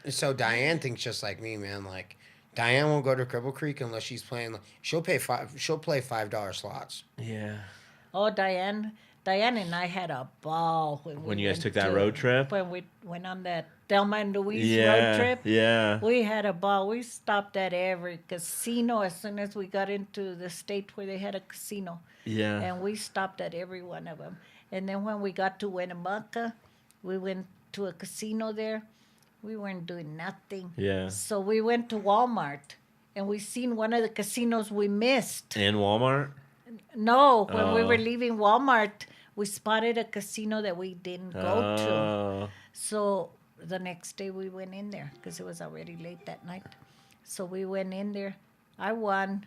So Diane thinks just like me, man. Like Diane won't go to Cripple Creek unless she's playing. She'll play $5 slots. Yeah. Oh, Diane and I had a ball When you guys went took that to- road trip? When we went on that Delma and Louise Yeah. road trip. Yeah. We had a ball. We stopped at every casino as soon as we got into the state where they had a casino. Yeah. And we stopped at every one of them. And then when we got to Winnemucca, we went to a casino there. We weren't doing nothing. Yeah. So we went to Walmart, and we seen one of the casinos we missed. In Walmart. No, when we Oh. were leaving Walmart, we spotted a casino that we didn't go to. Oh. So the next day we went in there because it was already late that night. So we went in there. I won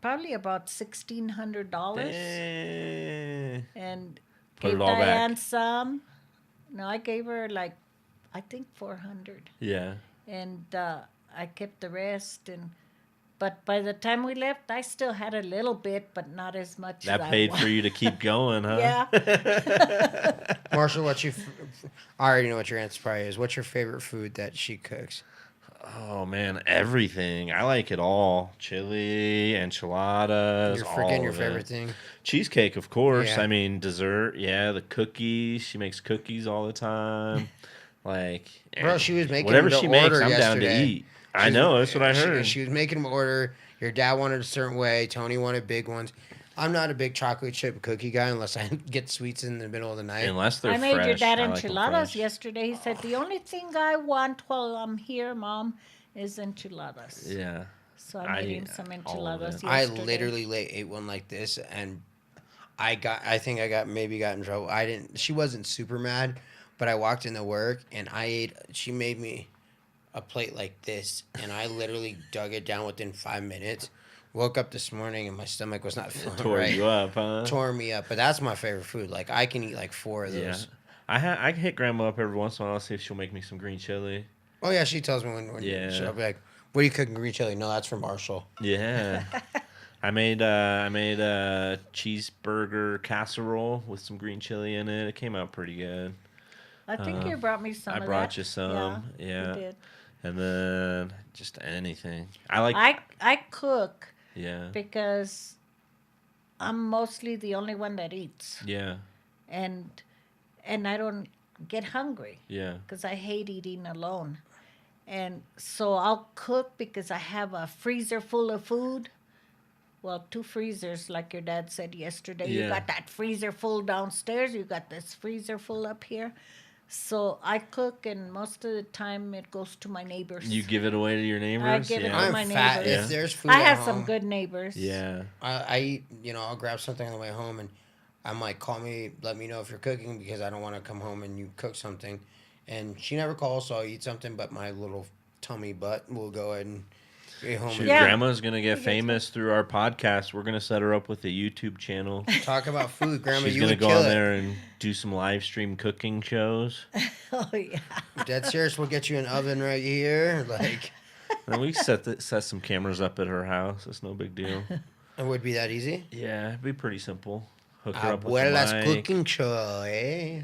probably about $1,600 Dang. and Put gave it all back. Diane some. No, I gave her I think 400, Yeah. and I kept the rest. But by the time we left, I still had a little bit, but not as much. That as paid I for you to keep going, huh? Yeah. Marshall, I already know what your answer probably is. What's your favorite food that she cooks? Oh man, everything. I like it all. Chili, enchiladas. You're all forgetting your of favorite it. thing. Cheesecake, of course. Yeah. I mean, dessert. Yeah, the cookies. She makes cookies all the time. Like, Bro, she was making whatever them to she makes, order I'm down to yesterday. eat. I know. That's what I heard. She was making them order. Your dad wanted a certain way. Tony wanted big ones. I'm not a big chocolate chip cookie guy unless I get sweets in the middle of the night. Unless they're I made fresh. your dad I like 'em enchiladas fresh. yesterday. He said, the only thing I want while I'm here, Mom, is enchiladas. Yeah. So I made him some enchiladas yesterday. I literally ate one like this, and I think I maybe got in trouble. I didn't. She wasn't super mad, but I walked into work and I ate. She made me a plate like this, and I literally dug it down within 5 minutes. Woke up this morning and my stomach was not feeling Tore right. you up, huh? Tore me up. But that's my favorite food. Like I can eat like 4 of Yeah. those. I hit grandma up every once in a while, see if she'll make me some green chili. Oh yeah, she tells me when Yeah. she'll be like, "What are you cooking green chili?" No, that's for Marshall. Yeah. I made a cheeseburger casserole with some green chili in it. It came out pretty good. I think you brought me some I of brought that. you some. Yeah. You did. And then just anything. I like I cook yeah. because I'm mostly the only one that eats. Yeah. And I don't get hungry Yeah. because I hate eating alone. And so I'll cook because I have a freezer full of food. Well, 2 freezers, like your dad said yesterday. Yeah. You got that freezer full downstairs. You got this freezer full up here. So I cook, and most of the time it goes to my neighbors. You give it away to your neighbors? I give it yeah. to I'm my fat. neighbors. If there's food I at have home, some good neighbors. Yeah. I eat. I'll grab something on the way home, and I'm like, call me, let me know if you're cooking because I don't want to come home and you cook something. And she never calls, so I'll eat something, but my little tummy butt will go ahead and get home. Shoot, and Yeah. Grandma's gonna get famous through our podcast. We're gonna set her up with a YouTube channel. talk about food, Grandma. She's You gonna would go kill on it. there and do some live stream cooking shows. Oh, yeah. Dead serious. We'll get you an oven right here. Like, And we set some cameras up at her house. It's no big deal. it would be that easy. Yeah, it'd be pretty simple. Hook her up with Abuela's the mic. cooking show, eh?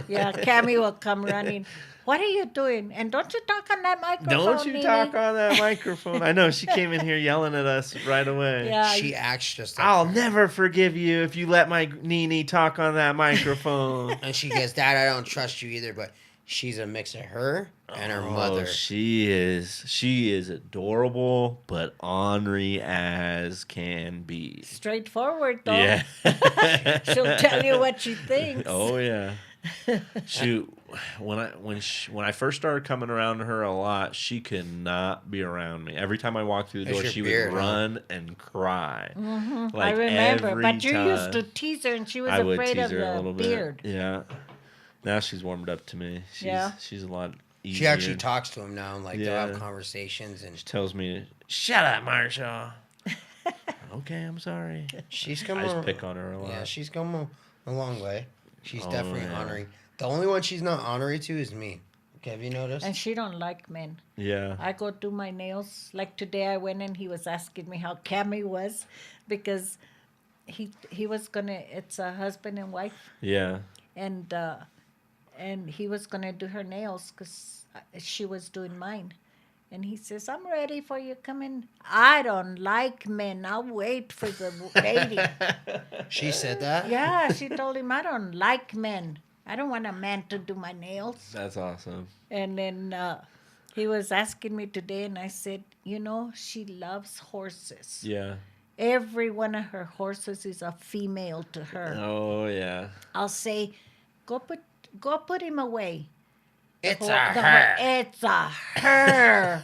Yeah, Cammy will come running. What are you doing? And don't you talk on that microphone, Don't you Nene? talk on that microphone. I know. She came in here yelling at us right away. Yeah, She acts just like I'll her. never forgive you if you let my Nene talk on that microphone. And she goes, Dad, I don't trust you either, but she's a mix of her and her Oh, mother. she is adorable, but ornery as can be. straightforward though. Yeah. She'll tell you what she thinks. Oh yeah. Shoot, when I first started coming around her a lot, she could not be around me. Every time I walked through the It's door, your she beard, would huh? run and cry. I Like remember, every but you used to time. tease her, and she was I would afraid tease of her a the little beard. bit. Yeah. Now she's warmed up to me. Yeah. She's a lot easier. She actually talks to him now, and like they'll Yeah. have conversations, and She tells me, "Shut up, Marshall." Okay, I'm sorry. she's come. I just a- pick on her a lot. Yeah, she's come a long way. She's Oh, definitely yeah. honoring. The only one she's not honorary to is me. Okay, have you noticed? And she don't like men. Yeah. I go do my nails. Like today, I went and he was asking me how Cammy was, because he was gonna. It's a husband and wife, Yeah. and he was gonna do her nails because she was doing mine. And he says, "I'm ready for you. Come in." I don't like men. I'll wait for the lady. She said that. Yeah, she told him, "I don't like men. I don't want a man to do my nails." That's awesome. And then he was asking me today, and I said, she loves horses. Yeah. Every one of her horses is a female to her. Oh yeah. I'll say, go put him away. It's Ho- a the her. It's a her.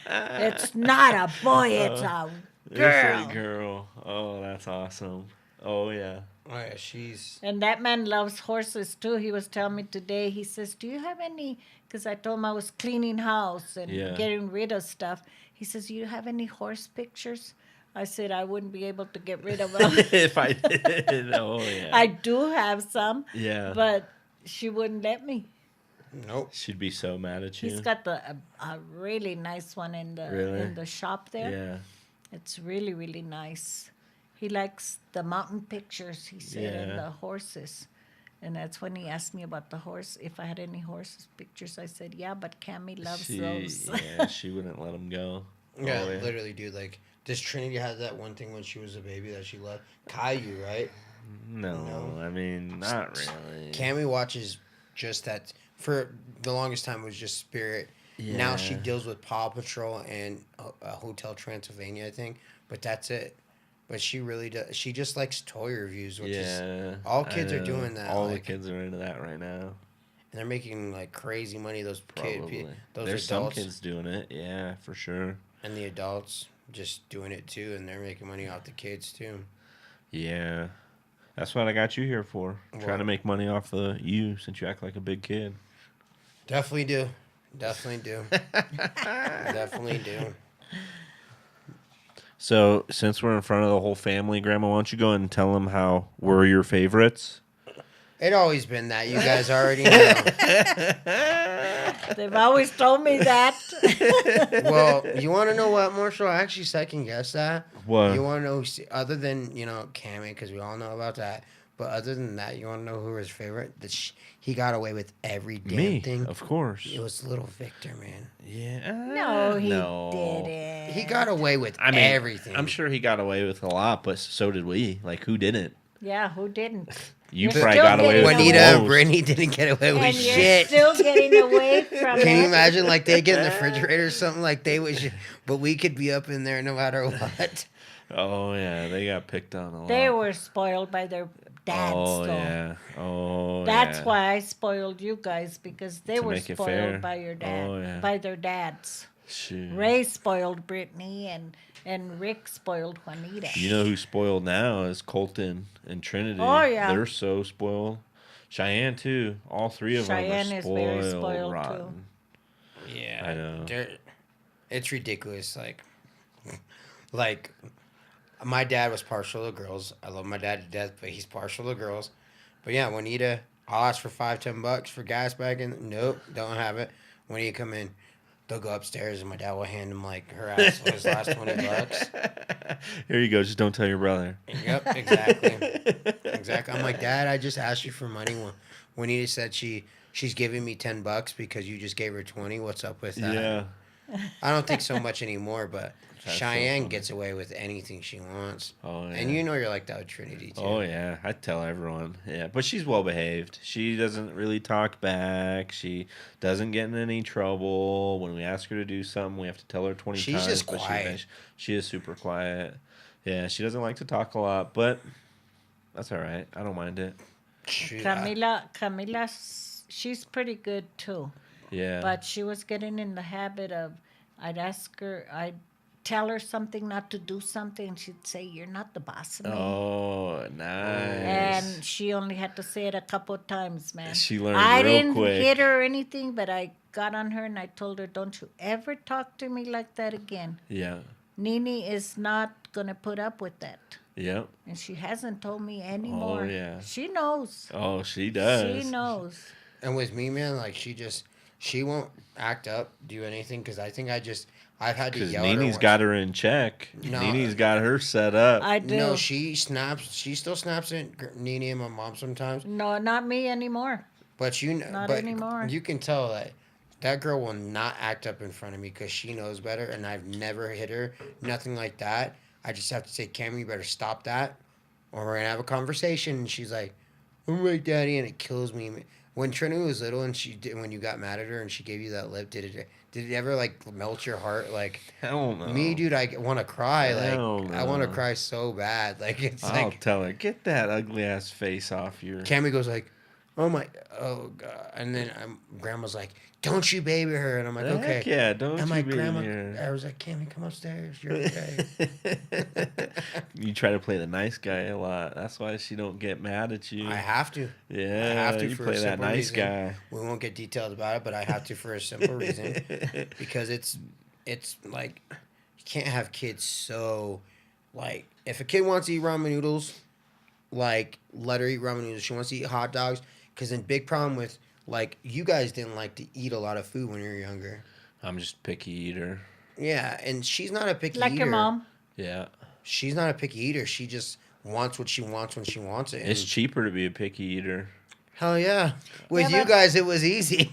It's not a boy. It's a It's girl. a girl. Oh, that's awesome. Oh yeah. Oh yeah, she's. And that man loves horses too. He was telling me today, he says, "Do you have any?" Because I told him I was cleaning house and Yeah. getting rid of stuff. He says, "Do you have any horse pictures?" I said, "I wouldn't be able to get rid of them." If I did. Oh yeah. I do have some, Yeah. but she wouldn't let me. Nope. She'd be so mad at you. He's got a really nice one in the Really? shop there. Yeah. It's really, really nice. He likes the mountain pictures, he said, and Yeah. the horses. And that's when he asked me about the horse, if I had any horses pictures. I said, yeah, but Cammy loves those. Yeah, she wouldn't let him go. Yeah, Oh, yeah. literally, dude. Like, does Trinity have that one thing when she was a baby that she loved? Caillou, right? No, No. I mean, not really. Cammy watches just that. For the longest time, it was just Spirit. Now she Yeah. deals with Paw Patrol and Hotel Transylvania, I think. But that's it. But she really does. She just likes toy reviews, which is. Yeah. all kids I are know. doing that, All like- the kids are into that right now. And they're making like crazy money. Those Probably. kids, those There's adults, some kids doing it. Yeah, for sure. and the adults just doing it too, and they're making money off the kids too. Yeah. That's what I got you here for. Trying What? to make money off of you since you act like a big kid. Definitely do. Definitely do. Definitely do. So, since we're in front of the whole family, Grandma, why don't you go and tell them how we're your favorites? It always been that. You guys already know. They've always told me that. Well, you want to know what, Marshall? I actually second guess that. What? You want to know, other than, Cammy, because we all know about that. But other than that, you want to know who his favorite? He got away with every damn Me, thing. of course. It was little Victor, man. Yeah. No, he no. didn't. He got away with I mean, everything. I'm sure he got away with a lot, but so did we. Like, who didn't? Yeah, who didn't? You You're probably still got away getting with away. Juanita and most. Brittany didn't get away with And you're shit. still getting away from Can you it. imagine, like, they get in the refrigerator or something like they would, but we could be up in there no matter what. Oh, yeah. They got picked on a lot. They were spoiled by their dads, Oh, though. yeah. Oh, That's yeah. why I spoiled you guys, because they To were make it fair. spoiled by your dad, Oh, yeah. by their dads. Shoot. Ray spoiled Brittany, and Rick spoiled Juanita. You know who's spoiled now is Colton and Trinity. Oh, yeah. They're so spoiled. Cheyenne, too. All three of Cheyenne them are is spoiled, very spoiled, too. rotten. Yeah, I know. It's ridiculous. Like, my dad was partial to girls. I love my dad to death, but he's partial to girls. But yeah, Juanita, I'll ask for $5-10 for gas bag, and nope, don't have it. When you come in, they'll go upstairs and my dad will hand him like her ass his last $20. Here you go. Just don't tell your brother. Yep, exactly. Exactly. I'm like, Dad, I just asked you for money when he said she's giving me $10 because you just gave her 20. What's up with that? Yeah. I don't think so much anymore, but That's so Cheyenne funny. gets away with anything she wants. Oh yeah. And you know you're like that with Trinity too. Oh yeah, I tell everyone. Yeah, but she's well behaved. She doesn't really talk back. She doesn't get in any trouble. When we ask her to do something, we have to tell her 20 She's times. just but quiet. She is super quiet. Yeah, she doesn't like to talk a lot, but that's all right. I don't mind it. Shoot, Camila, she's pretty good too. Yeah. But she was getting in the habit of, I'd tell her something not to do something, and she'd say, "You're not the boss of me." Oh, nice. And she only had to say it a couple of times, man. She learned I real didn't quick. hit her or anything, but I got on her and I told her, "Don't you ever talk to me like that again. Yeah. Nene is not going to put up with that." Yep. And she hasn't told me anymore. yeah. She knows. Oh, she does. She knows. And with me, man, like she won't act up, do anything because I think I've had to Because yell at her. Nene's once. got her in check. No. Nene's got her set up. I do. No, she snaps. She still snaps at Nene and my mom sometimes. No, not me anymore. But Not but anymore. You can tell that girl will not act up in front of me because she knows better, and I've never hit her, nothing like that. I just have to say, Cammy, you better stop that, or we're gonna have a conversation. And she's like, "All right, Daddy," and it kills me. When Trinity was little, and when you got mad at her and she gave you that lip, did it ever like melt your heart? Like Hell no. me, dude, I want to cry. Like Hell I want to no. cry so bad. Like it's I'll like. tell her, get that ugly ass face off your. Cammy goes like, "Oh God!" And then Grandma's like, "Don't you baby her?" And I'm like, "Okay." Heck yeah, don't I'm you like, be "Grandma," here. I was like, "Cammy, come upstairs. You're okay." You try to play the nice guy a lot. That's why she don't get mad at you. I have to. Yeah, I have to you for play a that simple nice reason. guy. We won't get detailed about it, but I have to for a simple reason because it's like you can't have kids so like if a kid wants to eat ramen noodles, like let her eat ramen noodles. She wants to eat hot dogs because then big problem with like you guys didn't like to eat a lot of food when you were younger. I'm just a picky eater. Yeah, and she's not a picky Like eater. your mom. Yeah, She's not a picky eater. She just wants what she wants when she wants it. it's And cheaper to be a picky eater. hell yeah. With Yeah, you but- guys, it was easy.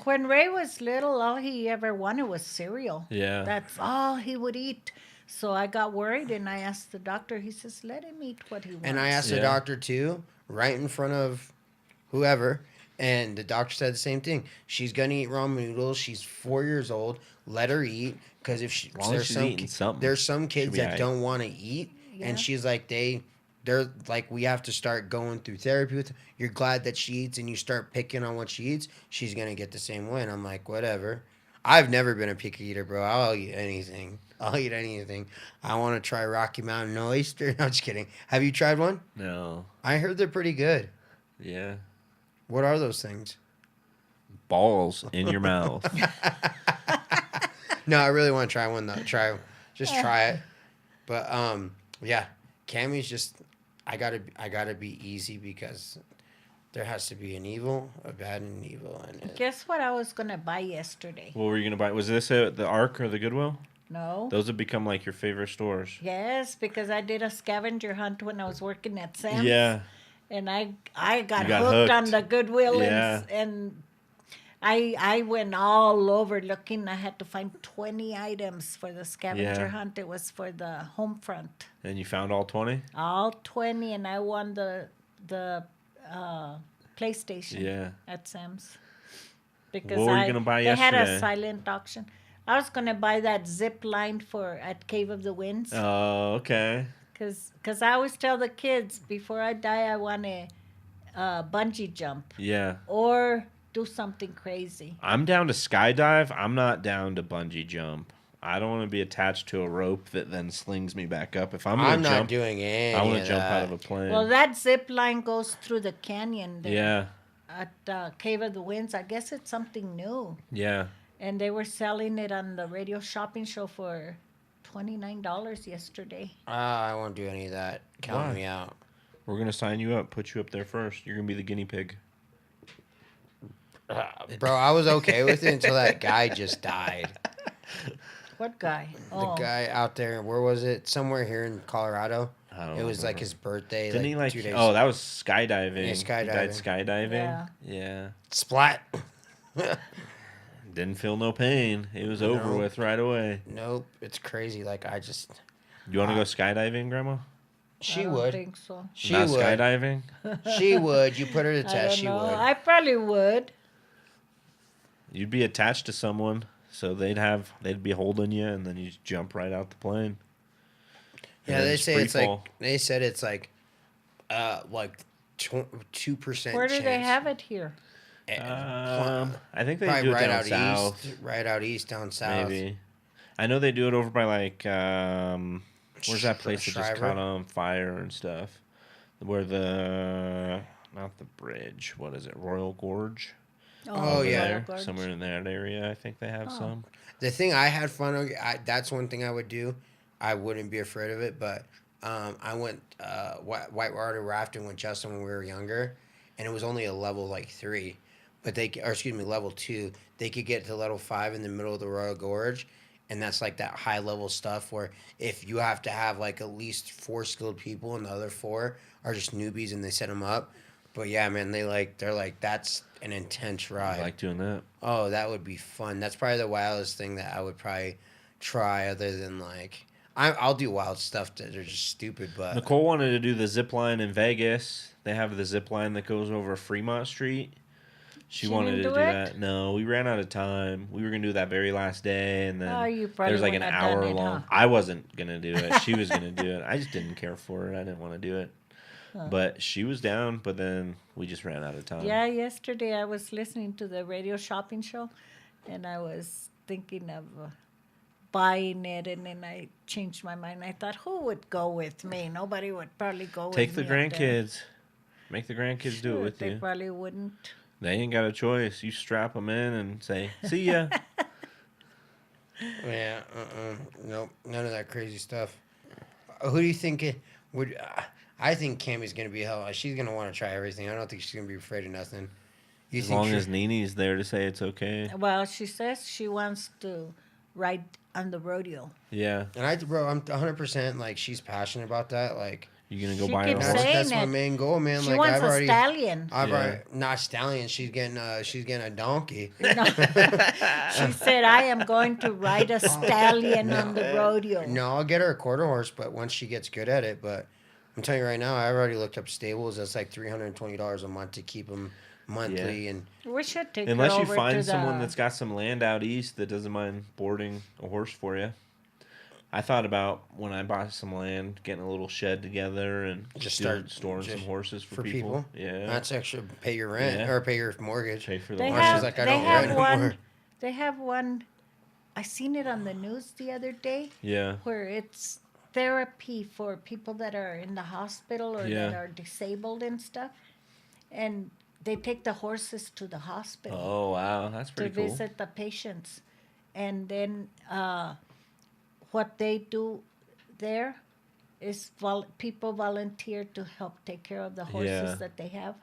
When Ray was little, all he ever wanted was cereal. Yeah. That's all he would eat. So I got worried and I asked the doctor. He says, "Let him eat what he wants." And I asked the Yeah. doctor too, right in front of whoever, and the doctor said the same thing. She's gonna eat ramen noodles. She's 4 years old. Let her eat because if she, As long as there's she's some eating something, there's some kids be that alright. don't want to eat, Yeah. and she's like they're like we have to start going through therapy with. You're glad that she eats, and you start picking on what she eats. She's gonna get the same way. And I'm like, whatever. I've never been a picky eater, bro. I'll eat anything. I'll eat anything. I want to try Rocky Mountain oyster. No, I'm just kidding. Have you tried one? No. I heard they're pretty good. Yeah. What are those things? Balls in your mouth. No, I really want to try one though. Just try it. But yeah, Cammy's just I gotta be easy because there has to be an evil, a bad, and an evil in it. Guess what I was going to buy yesterday? What were you gonna buy? Was this at the Ark or the Goodwill? No. Those have become like your favorite stores. Yes, because I did a scavenger hunt when I was working at Sam's. Yeah. And I got, You got hooked on hooked. the Goodwill Yeah. and I went all over looking. I had to find 20 items for the scavenger Yeah. hunt. It was for the home front. And you found all 20? All 20, and I won the PlayStation Yeah. at Sam's. Because What were you gonna buy they had a yesterday? silent auction. I was gonna buy that zip line at Cave of the Winds. Oh, okay. Cause I always tell the kids before I die I want to bungee jump Yeah. or do something crazy. I'm down to skydive. I'm not down to bungee jump. I don't want to be attached to a rope that then slings me back up. If I'm I'm going to not jump, doing any I want of to jump that. out of a plane. Well, that zip line goes through the canyon there yeah. at Cave of the Winds. I guess it's something new, Yeah. and they were selling it on the radio shopping show for $29 yesterday. I won't do any of that. Count Why? me out. We're going to sign you up, put you up there first. You're going to be the guinea pig. Bro, I was okay with it until that guy just died. What guy? The Oh, guy out there, where was it? Somewhere here in Colorado. I don't It was like remember. his birthday. Didn't he like? 2 days. Oh, that was skydiving. Yeah, He died skydiving. skydiving. Yeah. Yeah. Splat. Didn't feel no pain. It was over No. with right away. Nope, it's crazy. Like I just, You want to go skydiving, Grandma? she I don't would. think so. She Not would. skydiving. She would. You put her to I test. don't She know. would. I probably would. You'd be attached to someone, so they'd be holding you, and then you just jump right out the plane. Yeah, And then they just say free it's fall. they said it's like 2%. Where do they have it here? I think they Probably do it right down out south. east, right out east, down south. Maybe. I know they do it over by like where's that place that just Shriver? caught on fire and stuff? Where the not the bridge. What is it? Royal Gorge. Oh, Over yeah. Royal there, Gorge. somewhere in that area. I think they have some. The thing I had fun on, that's one thing I would do. I wouldn't be afraid of it, but I went whitewater rafting with Justin when we were younger, and it was only a level like 3, but level 2. They could get to level 5 in the middle of the Royal Gorge, and that's like that high level stuff where if you have to have like at least 4 skilled people and the other 4 are just newbies and they set them up. But yeah, man, they're like that's an intense I ride. like doing that. Oh, that would be fun. That's probably the wildest thing that I would probably try, other than like I'll do wild stuff that are just stupid. But Nicole wanted to do the zip line in Vegas. They have the zip line that goes over Fremont Street. She wanted to didn't do do it? that. No, we ran out of time. We were gonna do that very last day, and then Oh, you probably there's like an wouldn't have done hour it, long. huh? I wasn't gonna do it. She was gonna do it. I just didn't care for it. I didn't want to do it. But she was down. But then we just ran out of time. Yeah, yesterday I was listening to the radio shopping show, and I was thinking of buying it, and then I changed my mind. I thought, who would go with me? Nobody would probably go Take with the me. up there. grandkids. Make the grandkids do it Sure, with they you. probably wouldn't. They ain't got a choice. You strap them in and say, "See ya." yeah, nope, none of that crazy stuff. Who do you think it would? I think Cammy's gonna be hell. She's gonna want to try everything. I don't think she's gonna be afraid of nothing. You As think long she- as Nini's there to say it's okay. Well, she says she wants to ride on the rodeo. Yeah. And bro, I'm 100% like she's passionate about that. Like You gonna go She buy her a keeps horse? saying that's my it. main goal, man. She like wants I've a already, stallion. I've Yeah. already not stallion. She's getting a donkey. She said, I am going to ride a stallion on the rodeo. No, I'll get her a quarter horse, but once she gets good at it. But I'm telling you right now, I already looked up stables. That's like $320 a month to keep them monthly, and We should take Unless her you over to find the, someone that's got some land out east that doesn't mind boarding a horse for you. I thought about when I bought some land, getting a little shed together and Just doing- start storing just some horses for, for people. people? Yeah, that's extra. Pay your rent Yeah. or pay your mortgage. pay for the They Or she's have, like, I they don't have rent no more. one. They have one. I seen it on the news the other day yeah, where it's therapy for people that are in the hospital or Yeah. that are disabled and stuff, and they take the horses to the hospital Oh wow, that's to pretty cool. visit the patients, and then what they do there is people volunteer to help take care of the horses Yeah. that they have.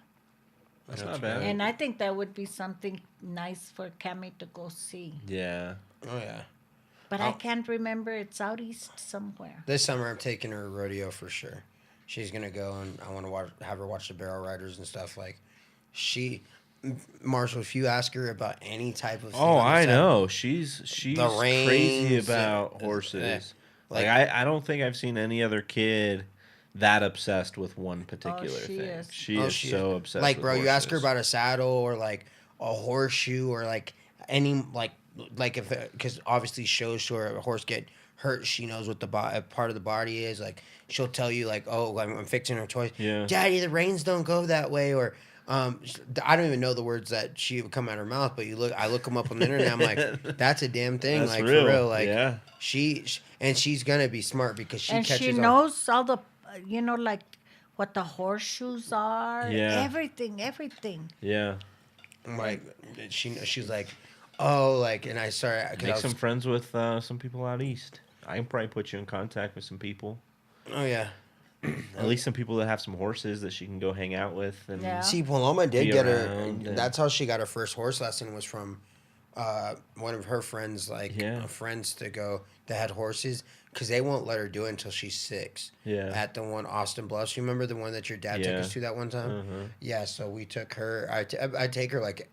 That's not bad. And I think that would be something nice for Cammy to go see. Yeah, Oh yeah. But I can't remember. It's out east somewhere. This summer, I'm taking her rodeo for sure. She's gonna go, and I want to have her watch the barrel riders and stuff. Like, Marshall, if you ask her about any type of thing Oh, on the I side- know. She's crazy reins, about yeah. horses. Like- I don't think I've seen any other kid that obsessed with one particular she thing. is. She Oh, is she so obsessed. Like, with bro, you ask her horses. about a saddle or like a horseshoe or like any like if because obviously shows to her a horse get hurt, she knows what the part of the body is. Like, she'll tell you like, oh, I'm fixing her toys. Yeah. Daddy, the reins don't go that way, or I don't even know the words that she would come out her mouth, but I look them up on the internet. I'm like, that's a damn thing. That's like real. for real. Like Yeah. she's gonna be smart because she And catches she on. knows all the, like what the horseshoes are. Yeah. Everything. Yeah. Like she's like, oh, like, and I started. 'cause I Make was- some friends with some people out east. I can probably put you in contact with some people. Oh yeah, At least some people that have some horses that she can go hang out with. And Yeah. See, Paloma did Be get around her. and- That's how she got her first horse lesson. Was from one of her friends, like Yeah. friends to go that had horses, because they won't let her do it until she's 6. Yeah. At the one Austin Bluffs, you remember the one that your dad took Yeah. us to that one time? Uh-huh. Yeah. So we took her. I take her like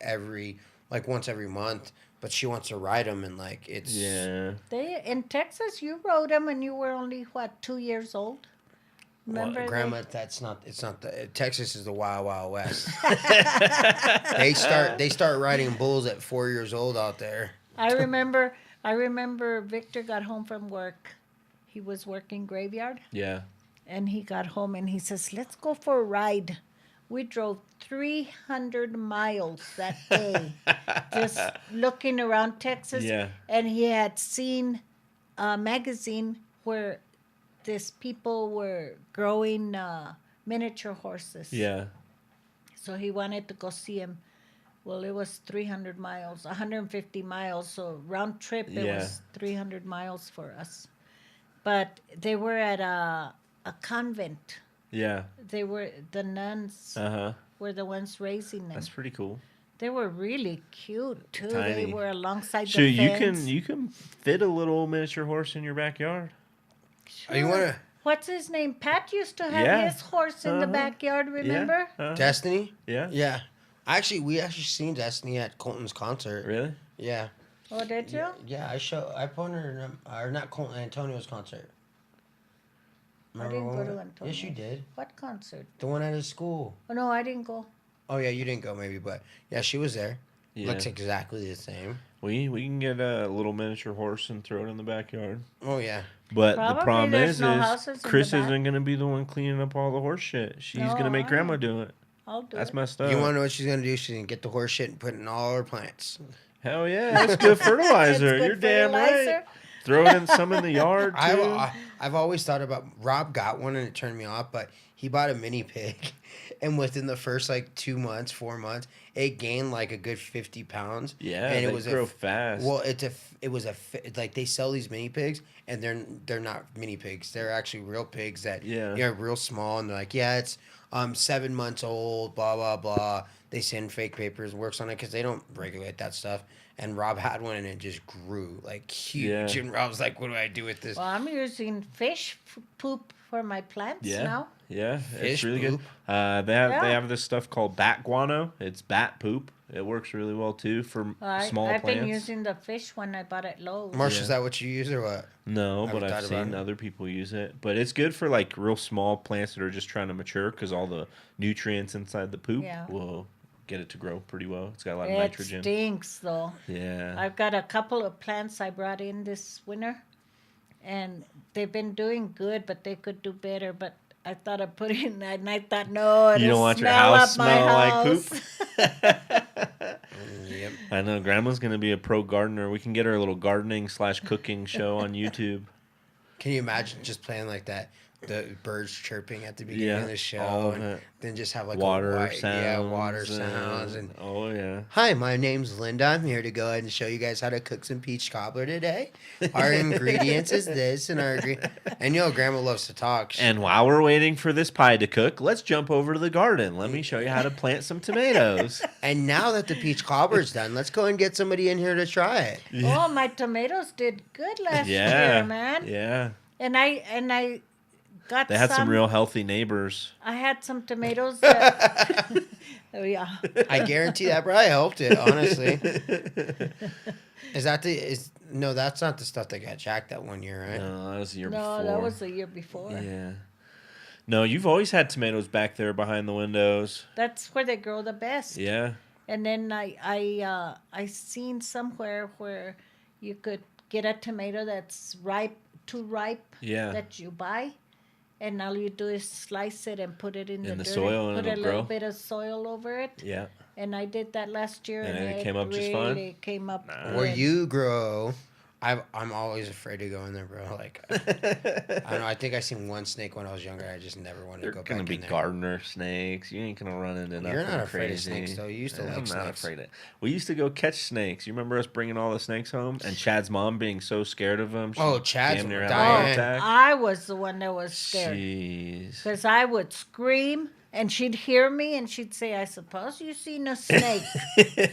once every month, but she wants to ride them, and like it's Yeah. They in Texas, you rode them, and you were only what 2 years old. Well, Remember, Grandma, that's not. It's not the Texas is the Wild Wild West. They start riding bulls at 4 years old out there. I remember Victor got home from work. He was working graveyard, Yeah. and he got home and he says, "Let's go for a ride." We drove 300 miles that day, just looking around Texas. Yeah. And he had seen a magazine where these people were growing miniature horses. Yeah. So he wanted to go see him. Well, it was 300 miles, 150 miles. So round trip, it Yeah. was 300 miles for us. But they were at a convent. Yeah. They were, the nuns Uh-huh. were the ones raising them. That's pretty cool. They were really cute, too. Tiny. They were alongside So the you fence. can fit a little miniature horse in your backyard. Oh, you want to What's his name? Pat used to have Yeah. his horse in the Uh-huh. backyard, remember? Yeah. Uh-huh. Destiny? Yeah. Yeah. We actually seen Destiny at Colton's concert. Really? Yeah. Oh, did you? Yeah, I put her or not Colton, Antonio's concert. I didn't when go we to went? Antonio. Yes, you did. What concert? The one at his school. Oh, no, I didn't go. Oh yeah, you didn't go maybe, but yeah, she was there. Yeah. Looks exactly the same. We can get a little miniature horse and throw it in the backyard. Oh yeah. But the Probably problem there's is, no houses in the Chris back. isn't gonna be the one cleaning up all the horse shit. She's No, gonna make I Grandma am. do it. I'll do That's it. messed up. You want to know what she's gonna do? She's gonna get the horse shit and put it in all her plants. Hell yeah, that's good fertilizer. It's good You're damn right. fertilizer. Throw in some in the yard too. I've always thought about Rob got one and it turned me off, but he bought a mini pig, and within the first like 2 months, 4 months, it gained like a good 50 pounds. Yeah, and they it was grow fast. Well, like they sell these mini pigs, and they're not mini pigs. They're actually real pigs that real small, and they're like, yeah, it's 7 months old, blah blah blah. They send fake papers, works on it because they don't regulate that stuff. And Rob had one, and it just grew like huge. Yeah. And Rob's like, "What do I do with this?" Well, I'm using fish poop for my plants Yeah. now. Yeah, it's Fish really poop? good. They have Yeah. this stuff called bat guano. It's bat poop. It works really well too for small I've plants. been using the fish one I bought at Lowe's. Marsh, Yeah. is that what you use or what? No, I but haven't I've thought about seen it. other people use it. But it's good for like real small plants that are just trying to mature because all the nutrients inside the poop Yeah. will get it to grow pretty well. It's got a lot of It nitrogen. stinks, though. Yeah. I've got a couple of plants I brought in this winter, and they've been doing good, but they could do better. But I thought I'd put it in that, and I thought, no, it'll You don't want your smell house up my smell like house. Yep. I know Grandma's gonna be a pro gardener. We can get her a little gardening/cooking show on YouTube. Can you imagine just playing like that? The birds chirping at the beginning Yeah, of the show, all of and it. then just have like Water a white, sounds. yeah, water sounds, and oh yeah. hi, my name's Linda. I'm here to go ahead and show you guys how to cook some peach cobbler today. Our ingredients is this, and and Grandma loves to talk. And while we're waiting for this pie to cook, let's jump over to the garden. Let me show you how to plant some tomatoes. And now that the peach cobbler's done, let's go and get somebody in here to try it. Oh, my tomatoes did good last Yeah, year, man. yeah. And I got They had some real healthy neighbors. I had some tomatoes that. Oh yeah. I guarantee that probably helped it, honestly. No, that's not the stuff that got jacked that one year, right? No, that was the year No, before. that was the year before. Yeah. No, you've always had tomatoes back there behind the windows. That's where they grow the best. Yeah. And then I seen somewhere where you could get a tomato that's too ripe Yeah. that you buy, and all you do is slice it and put it in the the dirt, soil and put a it'll little grow? bit of soil over it. Yeah. And I did that last year, And and it it came up just really fine? came up. Where good. you grow I'm always afraid to go in there, bro. Like, I don't know. I think I seen one snake when I was younger. I just never wanted They're to go gonna back be in there. gardener snakes. You ain't gonna run into nothing You're not afraid of crazy. snakes, though. You used to like I'm not snakes. afraid of. We used to go catch snakes. You remember us bringing all the snakes home, and Chad's mom being so scared of them. Oh, Chad's damn near had a dying. heart Oh, attack. I was the one that was scared. Jeez. Because I would scream and she'd hear me and she'd say, I suppose you seen a snake.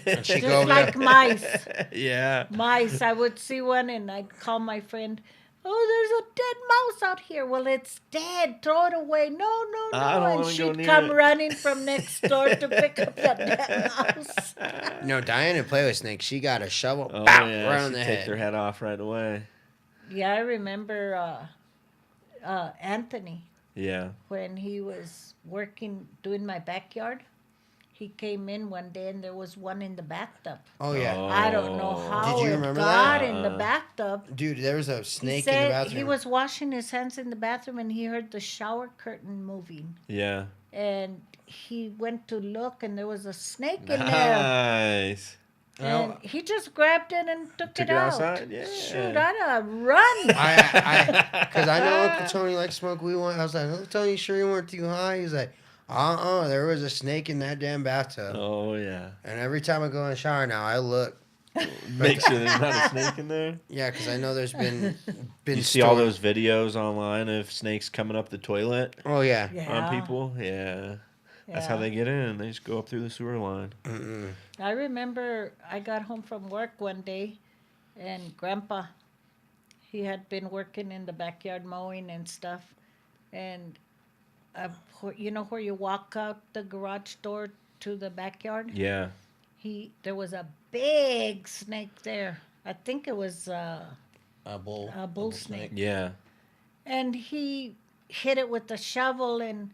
And she go Just over like there. mice. Yeah. Mice. I would see one and I'd call my friend, oh, there's a dead mouse out here. Well, it's dead. Throw it away. No, no, no. I don't And wanna go she'd near come it. running from next door to pick up that dead mouse. No, Diane didn't play with snakes. She got a shovel, Oh bow, yeah. right She'd on the take head. their head off right away. Yeah, I remember Anthony. Yeah. When he was working, doing my backyard, he came in one day and there was one in the bathtub. Oh yeah, I don't know how Did you it remember got that? in the bathtub. dude, there was a He snake in the said bathroom. he was washing his hands in the bathroom and he heard the shower curtain moving. Yeah. And he went to look and there was a snake in there. Nice. And he just grabbed it and took Took it it out. outside? Yeah. Shoot, I'd run. Because I know Uncle Tony likes smoke weed. I was like, Uncle Tony, you sure you weren't too high? He's like, there was a snake in that damn bathtub. Oh yeah. And every time I go in the shower now, I look. Make sure there's not a snake in there. Yeah, because I know there's been You see all stories- those videos online of snakes coming up the toilet Oh yeah. Yeah. on people? Yeah. That's how Yeah. they get in. They just go up through the sewer line. Mm-mm. I remember I got home from work one day and Grandpa, he had been working in the backyard mowing and stuff. And you know where you walk out the garage door to the backyard? Yeah. There was a big snake there. I think it was A bull. a bull snake. Yeah. And he hit it with a shovel and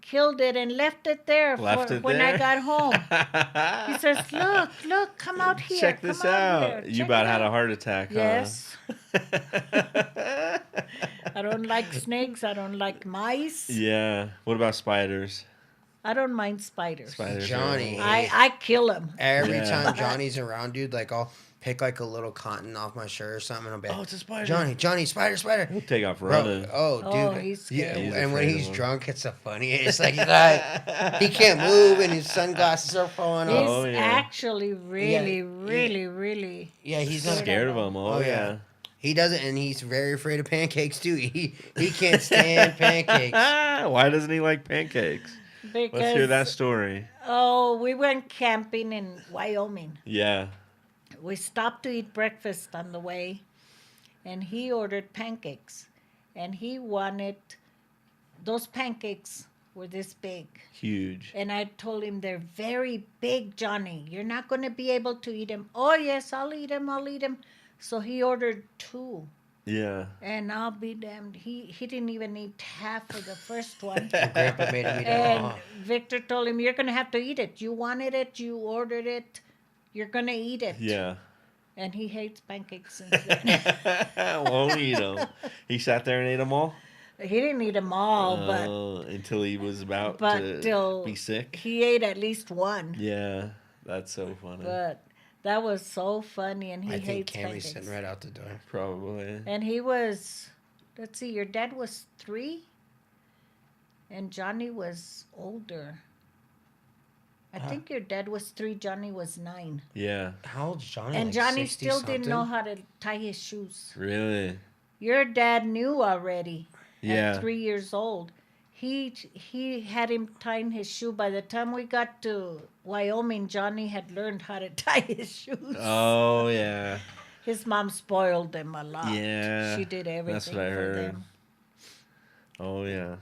killed it and left it there Left it when there? I got home. He says, look, come out here. Check this come out. here, You check about it had a out." heart attack, huh? Yes. I don't like snakes. I don't like mice. Yeah. What about spiders? I don't mind spiders. Spiders. are Johnny. horrible. I kill them. Every Yeah. time Johnny's around, dude, like I'll pick like a little cotton off my shirt or something. And I'll be like, Oh, it's a spider. Johnny, spider. He'll take off Bro, running. oh, dude. Oh, he's yeah, scared. He's and when afraid he's of 'em. drunk, it's so funny. It's like he can't move and his sunglasses are falling He's off. Oh, yeah. actually really, Yeah, really. Yeah, he's not Scared of them. Oh, Oh, yeah. yeah. He doesn't, and he's very afraid of pancakes too. He can't stand pancakes. Why doesn't he like pancakes? Because Let's hear that story. we went camping in Wyoming. Yeah. We stopped to eat breakfast on the way, and he ordered pancakes, and he wanted those pancakes were this big. Huge. And I told him they're very big, Johnny. You're not going to be able to eat them. Oh yes, I'll eat them. So he ordered 2. Yeah. And I'll be damned. He didn't even eat half of the first one. Grandpa made him eat them And all. Victor told him, you're going to have to eat it. You wanted it. You ordered it. You're going to eat it. Yeah. And he hates pancakes since then. Won't eat them. He sat there and ate them all? He didn't eat them all, Until he was about but to till be sick. he ate at least one. Yeah. That's so funny. But that was so funny, and he I think hates Cammy's pancakes. sitting right out the door. Probably. And he was, let's see, your dad was 3, and Johnny was older. I think your dad was 3, Johnny was 9. Yeah. How old's Johnny? And like Johnny 60 still didn't know something? how to tie his shoes. Really? Your dad knew already Yeah. at 3 years old. He had him tying his shoe. By the time we got to Wyoming, Johnny had learned how to tie his shoes. Oh, yeah. His mom spoiled them a lot. Yeah, She did everything that's what I for heard. them. Oh, yeah.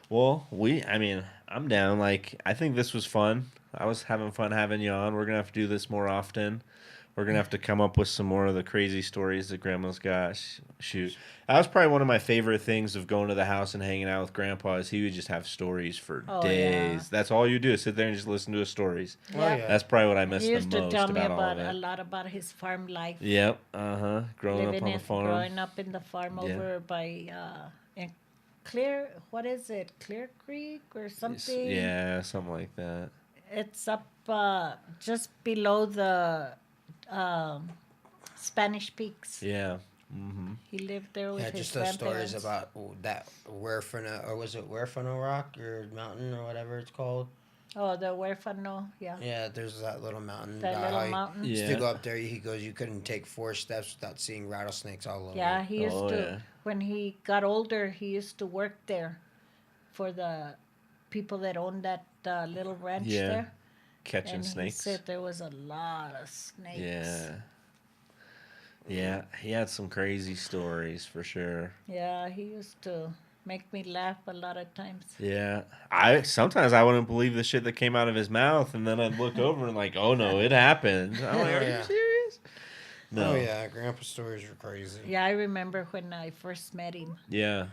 Well, I'm down. Like, I think this was fun. I was having fun having you on. We're going to have to do this more often. We're going to have to come up with some more of the crazy stories that Grandma's got. Shoot. That was probably one of my favorite things of going to the house and hanging out with Grandpa is he would just have stories for Oh, days. yeah. That's all you do is sit there and just listen to his stories. Oh, Yep. yeah. That's probably what I miss He the used to most tell me about all about of a it. lot about his farm life. Yep. Uh-huh. Growing up on the farm. Growing up in the farm Yeah. over by in what is it? Clear Creek or something? Yeah, something like that. It's up just below the Spanish Peaks. Yeah. Mm-hmm. He lived there with Yeah, his just those stories grandparents. about that Huerfano, or was it Huerfano Rock or mountain or whatever it's called? Oh, the Huerfano, yeah. Yeah, there's that little mountain. That about little how he mountain. used Yeah. to go up there. He goes, you couldn't take 4 steps without seeing rattlesnakes all over. Yeah, he used Oh, to, yeah. when he got older, he used to work there for the people that owned that little ranch Yeah. there. Catching And snakes. he said there was a lot of snakes. Yeah. Yeah, he had some crazy stories for sure. Yeah, he used to make me laugh a lot of times. Yeah, I sometimes I wouldn't believe the shit that came out of his mouth, and then I'd look over and like, oh no, it happened. I'm like, are Yeah. you serious? No. Oh yeah, Grandpa's stories were crazy. Yeah, I remember when I first met him. Yeah.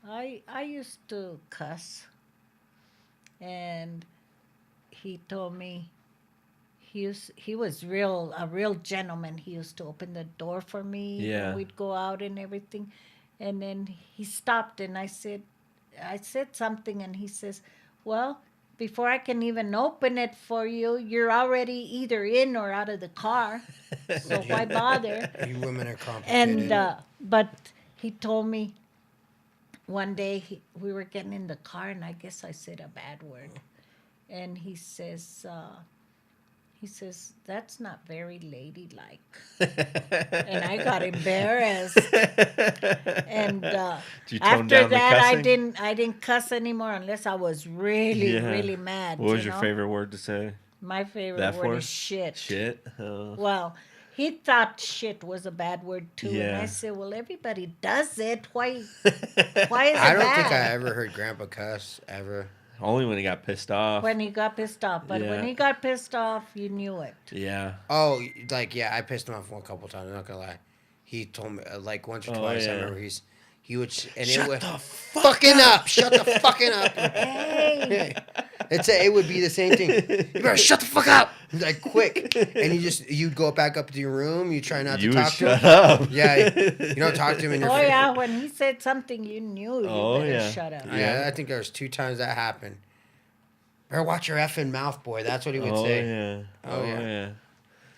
I used to cuss, and he told me he was a real gentleman. He used to open the door for me Yeah. when we'd go out and everything, and then he stopped and I said something and he says, "Well, before I can even open it for you, you're already either in or out of the car, so why bother?" You women are complicated. And but he told me one day we were getting in the car and I guess I said a bad word, and he says that's not very ladylike, and I got embarrassed. And Did you tone after down the that, cussing? I didn't cuss anymore unless I was really Yeah. really mad. What was you your know? favorite word to say? My favorite That word for? is shit. Shit. Oh. Well, he thought shit was a bad word too, and Yeah. I said, "Well, everybody does it. Why is it I don't bad?" think I ever heard Grandpa cuss ever. Only when he got pissed off. When he got pissed off, but Yeah. when he got pissed off, you knew it. Yeah. Oh, like yeah, I pissed him off one couple times. I'm not gonna lie. He told me like once or Oh, twice. yeah. I remember he would and Shut it would the fucking up. Shut the fucking up. Hey, It would be the same thing. You better shut the fuck up. Like quick, and you'd go back up to your room. You try not to You would talk to shut him. up. Yeah, you don't talk to him in your oh face. yeah, when he said something, you knew you Oh, better yeah. shut up. Yeah, I think there was 2 times that happened. Better watch your effing mouth, boy. That's what he would Oh say. yeah. Oh, Oh yeah. yeah.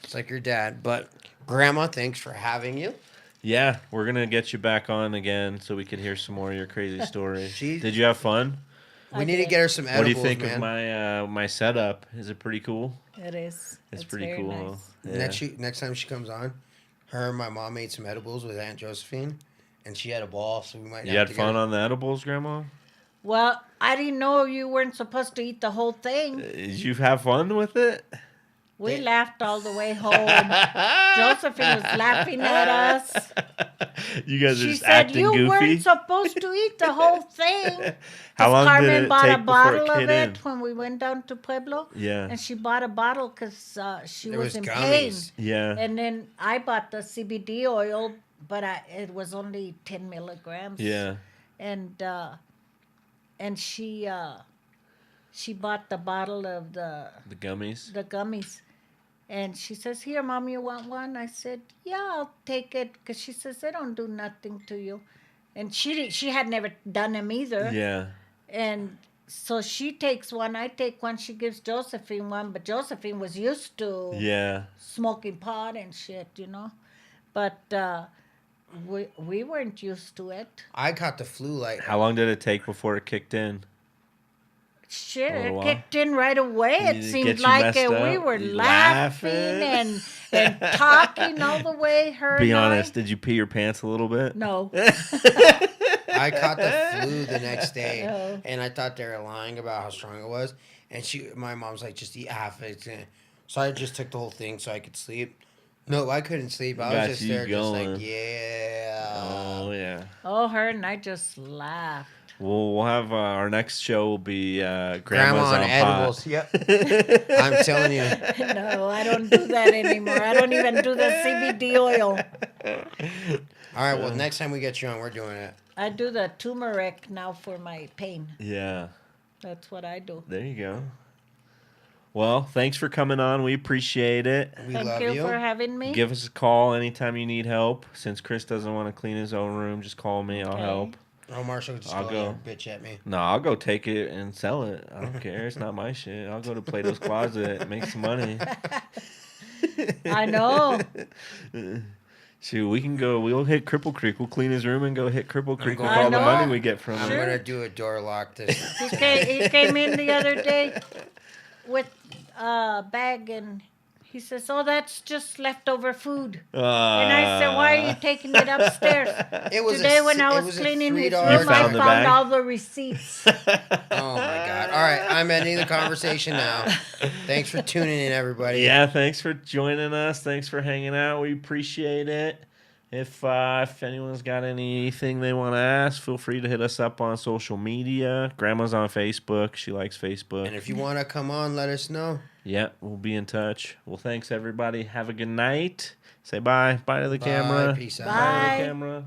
It's like your dad. But Grandma, thanks for having you. Yeah, we're gonna get you back on again so we can hear some more of your crazy stories. She- Did you have fun? We I need to did. get her some What edibles, do you think man. of my setup? Is it pretty cool? It is. It's pretty very cool. nice. Huh? Yeah. Next time she comes on, her and my mom made some edibles with Aunt Josephine, and she had a ball. So we might. You have had to fun get her. on the edibles, Grandma? Well, I didn't know you weren't supposed to eat the whole thing. Did you have fun with it? We laughed all the way home. Josephine was laughing at us. You guys are She just said acting you goofy. weren't supposed to eat the whole thing. How 'Cause long Carmen did it bought take a before bottle it of hit it in? when we went down to Pueblo. Yeah. And she bought a bottle because she It was was in gummies. pain. Yeah. And then I bought the CBD oil, but it was only 10 milligrams. Yeah. And she bought the bottle of the The gummies. and she says, "Here, Mom, you want one?" I said, "Yeah, I'll take it," because she says they don't do nothing to you, and she had never done them either. Yeah. And so she takes one, I take one. She gives Josephine one, but Josephine was used to Yeah. smoking pot and shit, you know. But we weren't used to it. I caught the flu like. How long did it take before it kicked in? Shit, A little it while. kicked in right away. Did It it seemed get you like messed it. We up? were You laughing laughing? and talking all the way. Her Be and honest, I. did you pee your pants a little bit? No. I caught the flu the next day, Oh. and I thought they were lying about how strong it was. And my mom's like, just eat half of it. So I just took the whole thing so I could sleep. No, I couldn't sleep. I Got was just you there, just going. like, yeah. Oh yeah. Oh, her and I just laughed. Well, we'll have our next show will be Grandma Grandma's on on edibles. pot. Yep. I'm telling you. No, I don't do that anymore. I don't even do the CBD oil. All right, well, next time we get you on, we're doing it. I do the turmeric now for my pain. Yeah. That's what I do. There you go. Well, thanks for coming on. We appreciate it. We Thank love you you. for having me. Give us a call anytime you need help. Since Chris doesn't want to clean his own room, just call me. I'll Okay. help. Oh, Marshall, just I'll go, go. there and bitch at me. No, I'll go take it and sell it. I don't care. It's not my shit. I'll go to Plato's Closet, make some money. I know. Shoot, we can go. We'll hit Cripple Creek. We'll clean his room and go hit Cripple Creek with going- all the I know. money we get from I'm him. gonna do a door lock this. He came in the other day with a bag, and he says, "Oh, that's just leftover food." And I said, "Why are you taking it upstairs?" It was Today, when it I was was a cleaning his $3 room, You I found the found bag? all the receipts. Oh my god! All right, I'm ending the conversation now. Thanks for tuning in, everybody. Yeah, thanks for joining us. Thanks for hanging out. We appreciate it. If anyone's got anything they want to ask, feel free to hit us up on social media. Grandma's on Facebook. She likes Facebook. And if you want to come on, let us know. Yeah, we'll be in touch. Well, thanks everybody. Have a good night. Say bye. Bye to the Bye. camera. Peace out. Bye to Bye. the camera.